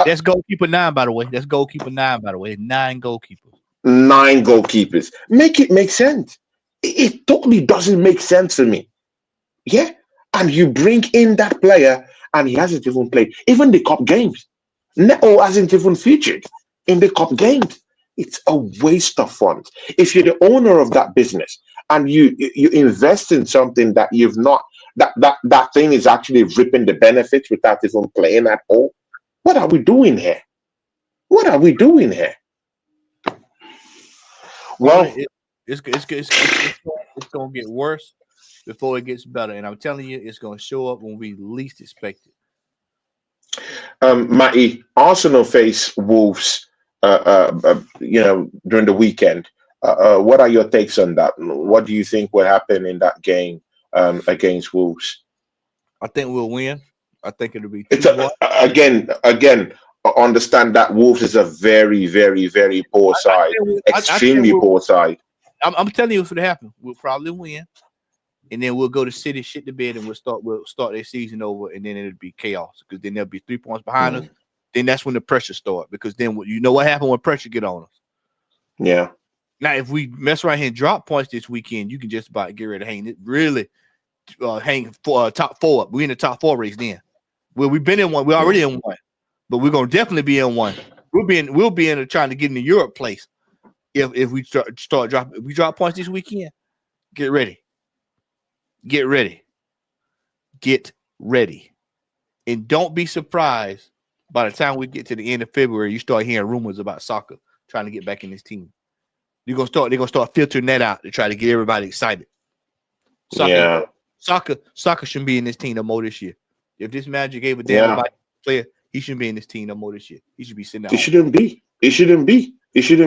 Speaker 2: That's goalkeeper 9, by the way. That's goalkeeper 9, by the way. 9 goalkeepers.
Speaker 1: 9 goalkeepers. Make it make sense. It totally doesn't make sense to me. Yeah? And you bring in that player and he hasn't even played. Even the cup games. Neto hasn't even featured in the cup games. It's a waste of funds. If you're the owner of that business and you invest in something that you've not, that thing is actually reaping the benefits without even playing at all, what are we doing here? What are we doing here? Well,
Speaker 2: it's going to get worse before it gets better. And I'm telling you, it's going to show up when we least expect it.
Speaker 1: Matty, Arsenal face Wolves, during the weekend. What are your takes on that? What do you think will happen in that game against Wolves?
Speaker 2: I think we'll win. I think it'll be
Speaker 1: again. Understand that Wolves is a very, very, very poor side, extremely poor side.
Speaker 2: I'm telling you what's going to happen. We'll probably win, and then we'll go to City, shit the bed, and we'll start their season over, and then it'll be chaos because then there'll be 3 points behind us. Then that's when the pressure starts because then you know what happened when pressure get on us.
Speaker 1: Yeah.
Speaker 2: Now, if we mess around here and drop points this weekend, you can just about get ready to hang it. Really, hang for top 4 up. We're in the top 4 race then. Well, we've been in one. We're already in one, but we're gonna definitely be in one. We'll be in trying to get in the Europe place if we start dropping. If we drop points this weekend, get ready, and don't be surprised by the time we get to the end of February. You start hearing rumors about soccer trying to get back in this team. They're gonna start filtering that out to try to get everybody excited. Soccer shouldn't be in this team no more this year. If this manager gave a damn about the player, he shouldn't be in this team no more this year. He should be sitting out.
Speaker 1: It shouldn't be.
Speaker 2: And he should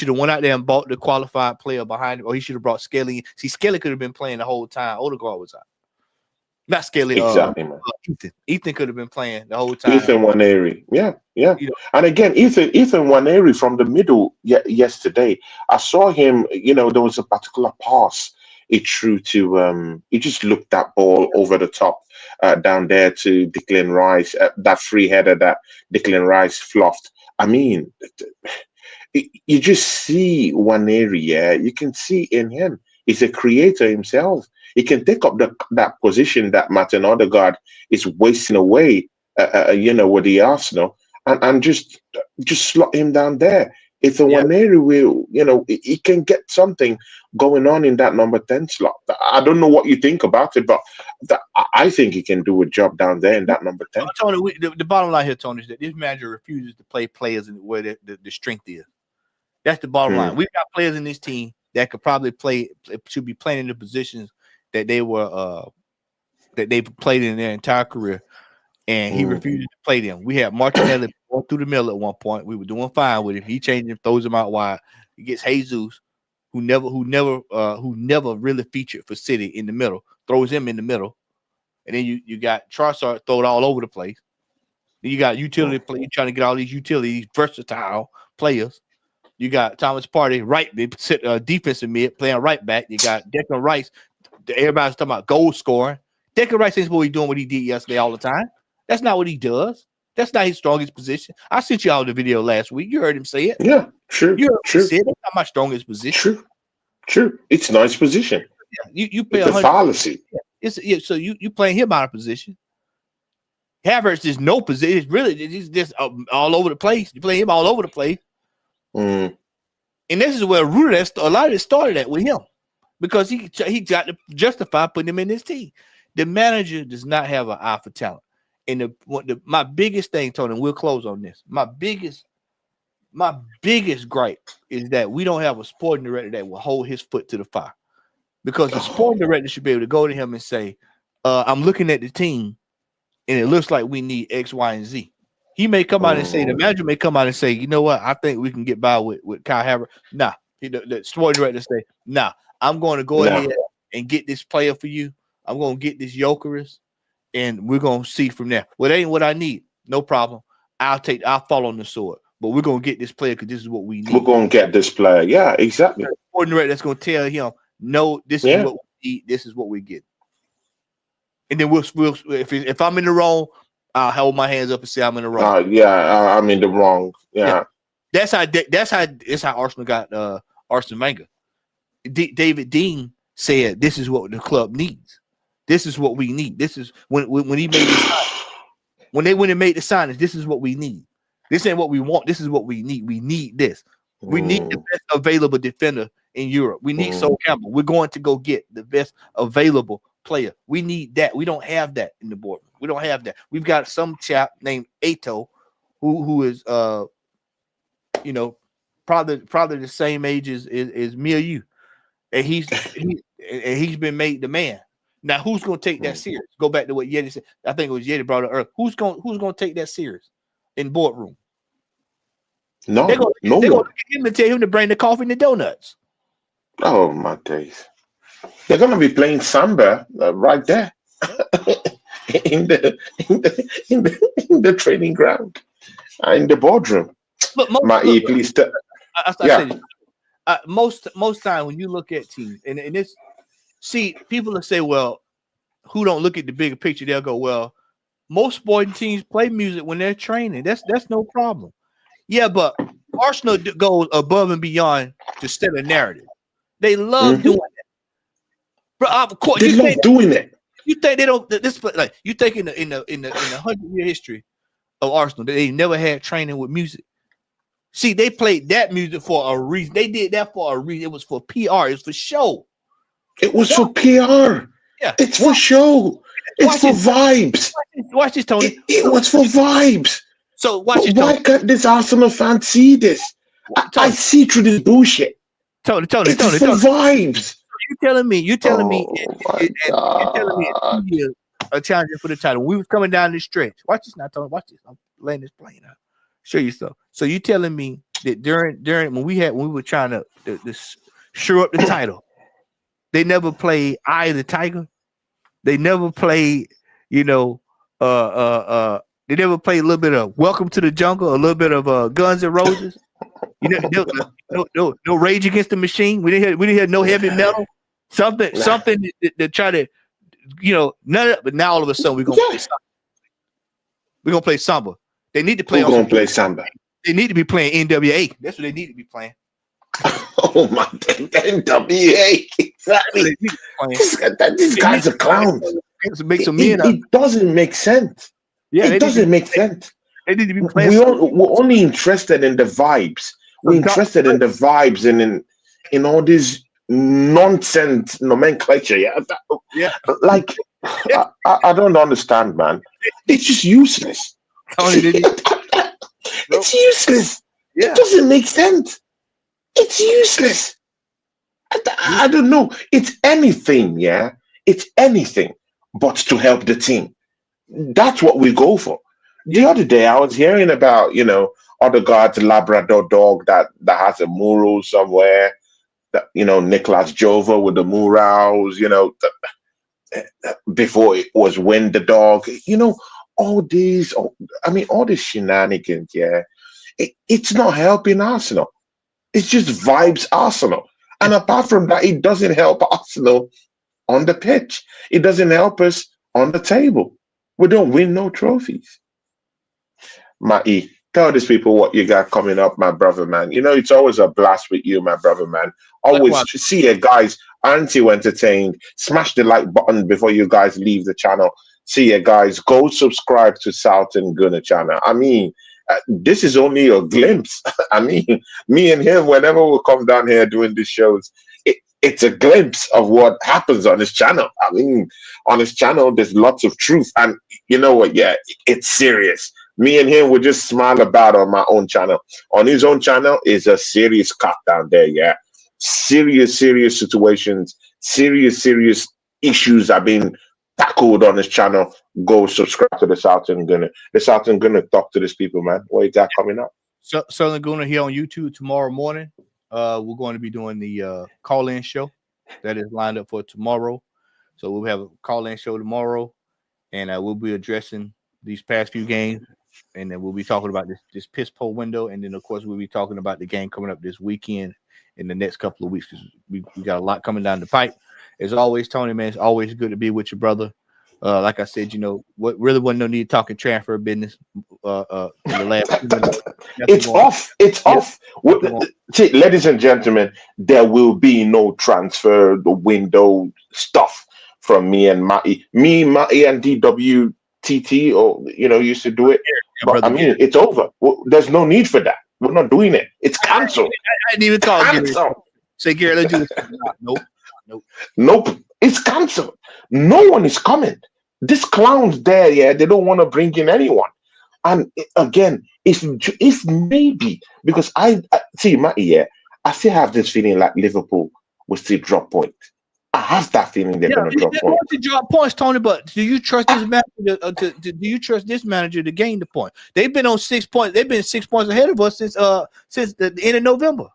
Speaker 2: have went out there and bought the qualified player behind him, or he should have brought Skelly. See, Skelly could have been playing the whole time. Odegaard was out. Not Skelly.
Speaker 1: Exactly, man.
Speaker 2: Ethan could have been playing the whole time.
Speaker 1: Ethan Nwaneri. Yeah. And again, Ethan Nwaneri from the middle yesterday. I saw him, there was a particular pass it threw to he just looked that ball over the top down there to Declan Rice, that free header that Declan Rice fluffed. I mean, you just see Nwaneri, you can see in him. He's a creator himself. He can take up that position that Martin Odegaard is wasting away, with the Arsenal, and just slot him down there. If the Nwaneri will, he can get something going on in that number 10 slot. I don't know what you think about it, but I think he can do a job down there in that number 10.
Speaker 2: Tony, the bottom line here, Tony, is that this manager refuses to play players where the strength is. That's the bottom line. We've got players in this team that could probably should be playing in the positions that they were that they played in their entire career, and he refused to play them. We had Martinelli going through the middle at one point. We were doing fine with him. He changed him, throws him out wide. He gets Jesus, who never really featured for City in the middle, throws him in the middle, and then you got Trossard thrown all over the place. Then you got utility play, trying to get all these versatile players. You got Thomas Partey, defensive mid, playing right back. You got Declan Rice. Everybody's talking about goal scoring. Declan Rice ain't supposed to be doing what he did yesterday all the time. That's not what he does. That's not his strongest position. I sent you all the video last week. You heard him say it.
Speaker 1: Yeah, true.
Speaker 2: You heard him say it. That's not my strongest position.
Speaker 1: True. It's a nice position.
Speaker 2: Yeah. You pay
Speaker 1: it's a fallacy.
Speaker 2: Yeah. So you playing him out of position. Havertz is no position. It's really, he's just all over the place. You play him all over the place.
Speaker 1: Mm.
Speaker 2: And this is where rooted a lot of it started at with him, because he got to justify putting him in his team. The manager does not have an eye for talent. And my biggest thing, Tony, and we'll close on this. My biggest gripe is that we don't have a sporting director that will hold his foot to the fire. Because the sporting director should be able to go to him and say, I'm looking at the team and it looks like we need X, Y, and Z. He may come out and say, the manager may come out and say, you know what, I think we can get by with Kyle Havertz. Nah, the sporting director say, nah, I'm going to go ahead and get this player for you. I'm going to get this Jokeris, and we're going to see from there. Well, that ain't what I need. No problem. I'll fall on the sword. But we're going to get this player because this is what we need.
Speaker 1: We're going to get this player. Yeah, exactly.
Speaker 2: The sporting director that's going to tell him, no, this is what we need. This is what we get. And then we'll if I'm in the wrong, I'll hold my hands up and say I'm in the wrong.
Speaker 1: I'm in the wrong. Yeah.
Speaker 2: That's how Arsenal got Arsene Wenger. David Dean said, "This is what the club needs. This is what we need. This is when he made the sign. When they went and made the signings, this is what we need. This ain't what we want. This is what we need. We need this. We need the best available defender in Europe. We need Sol Campbell. We're going to go get the best available player. We need that. We don't have that in the boardroom. We don't have that. We've got some chap named Ato, who is probably the same age as me or you, and he's been made the man. Now, who's going to take that serious? Go back to what Yeti said. I think it was Yeti brought it earlier. Who's going to take that serious in boardroom?
Speaker 1: No,
Speaker 2: they're going to look at him and tell him to bring the coffee and the donuts.
Speaker 1: Oh my days! They're going to be playing samba right there in the training ground, in the boardroom.
Speaker 2: But most time when you look at teams, and this, see, people will say, well, who don't look at the bigger picture? They'll go, well, most sporting teams play music when they're training. That's no problem. Yeah, but Arsenal goes above and beyond to set a narrative. They love doing it. But of course,
Speaker 1: they love doing it.
Speaker 2: You think they don't? Like you think in the 100-year history of Arsenal, they never had training with music. See, they played that music for a reason. They did that for a reason. It was for PR. It was for show.
Speaker 1: It was for PR. Yeah, it's for show. It's for vibes.
Speaker 2: Watch this, Tony.
Speaker 1: It was for vibes.
Speaker 2: So watch it.
Speaker 1: Why can't this Arsenal fan see this? I see through this bullshit.
Speaker 2: Tony.
Speaker 1: For vibes.
Speaker 2: You're telling me a challenger for the title. We was coming down this stretch. Watch this now, Tony. Watch this. I'm laying this plane out. Show you stuff. So you telling me that during when we were trying to shore up the title, they never played Eye of the Tiger. They never played, they never played a little bit of Welcome to the Jungle, a little bit of Guns N' Roses. No Rage Against the Machine. We didn't hear no heavy metal. Something to try to, none of it. But now all of a sudden we're gonna play samba. We're gonna play samba. They need to play.
Speaker 1: We're gonna play samba.
Speaker 2: They need to be playing NWA. That's what they need to be playing.
Speaker 1: Oh my God, NWA! Exactly. These guys are clowns. It doesn't make sense. Yeah, it doesn't make sense.
Speaker 2: They need to be playing.
Speaker 1: We're only interested in the vibes. We're interested in the vibes and in all this nonsense nomenclature. I don't understand, man. It's just useless. It's useless. Yeah. It doesn't make sense. It's useless. I don't know. It's anything, It's anything but to help the team. That's what we go for. The other day, I was hearing about, Odegaard's Labrador dog that has a mural somewhere. That, Nicolas Jova with the murals, before it was Win the Dog. All these shenanigans, it's not helping Arsenal. It's just vibes Arsenal. And apart from that, it doesn't help Arsenal on the pitch. It doesn't help us on the table. We don't win no trophies. Mai, tell these people what you got coming up, my brother, man. It's always a blast with you, my brother, man. Always see you guys. Aren't you entertained? Smash the like button before you guys leave the channel. See ya, guys. Go subscribe to Southern Gunner channel. I mean, this is only a glimpse. I mean, me and him, whenever we come down here doing these shows, it's a glimpse of what happens on his channel. I mean, on his channel, there's lots of truth. And you know what? Yeah, it's serious. Me and him would just smile about on my own channel. On his own channel is a serious cut down there. Yeah, serious situations, serious issues have been tackled on his channel. Go subscribe to the Southern Gunner. The Southern Gunner talk to these people, man. What you got coming up?
Speaker 2: Southern Gunner here on YouTube tomorrow morning. We're going to be doing the call-in show that is lined up for tomorrow. So we'll have a call-in show tomorrow, and we'll be addressing these past few games, and then we'll be talking about this piss poor window, and then of course we'll be talking about the game coming up this weekend in the next couple of weeks, because we got a lot coming down the pipe. As always, Tony, man, it's always good to be with your brother. Like I said, you know, what really wasn't no need talking transfer business. The last
Speaker 1: it's off. It's off. See, ladies and gentlemen, there will be no transfer window stuff from me and Matty. Matty, and DWTT, or used to do it. But I mean, it's over. There's no need for that. We're not doing it. It's canceled.
Speaker 2: I didn't even call Gary. Say, Gary, let's do this.
Speaker 1: Nope. It's canceled. No one is coming. This clown's there, yeah. They don't want to bring in anyone. And again, if maybe, because I see Matty, yeah, I still have this feeling like Liverpool will still drop points. I have that feeling they're going to drop points.
Speaker 2: To drop points, Tony. But do you trust this manager? Do you trust this manager to gain the point? They've been on 6 points. They've been 6 points ahead of us since the end of November.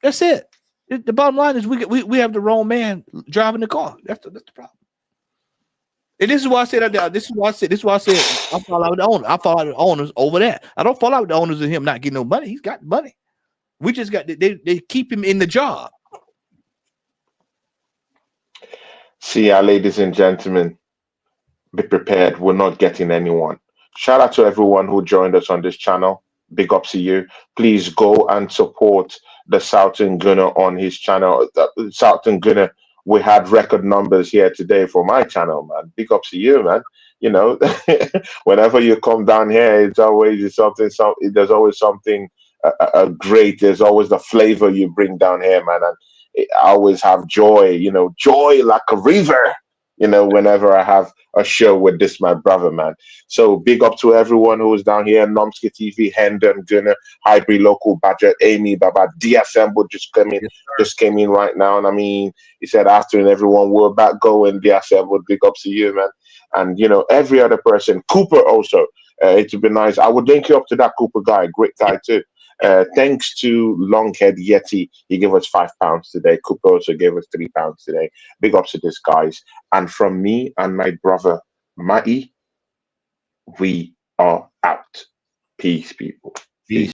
Speaker 2: That's it. The bottom line is we have the wrong man driving the car. That's the problem. And this is why I said This is why I said I fall out with the owner. I fall out with the owners over that. I don't fall out with the owners of him not getting no money. He's got money. We just got they keep him in the job.
Speaker 1: See ya, ladies and gentlemen. Be prepared. We're not getting anyone. Shout out to everyone who joined us on this channel. Big up to you. Please go and support the Southern Gunner on his channel. Southern Gunner, we had record numbers here today for my channel, man. Big up to you, man. Whenever you come down here, it's always something. There's always something great. There's always the flavor you bring down here, man. And I always have joy. Joy like a river. Whenever I have a show with this, my brother, man. So big up to everyone who is down here. Nomsky TV, Hendon, Gunner, Hybrid Local, Badger, Amy, Baba, DSM just came in right now. And I mean, he said, afternoon, everyone, we're about going. DSM, big up to you, man. And, every other person. Cooper also. It would be nice. I would link you up to that Cooper guy. Great guy, too. Thanks to Longhead Yeti, he gave us £5 today. Cooper also gave us £3 today. Big ups to this, guys. And from me and my brother Matty, we are out. Peace, people.
Speaker 2: Peace.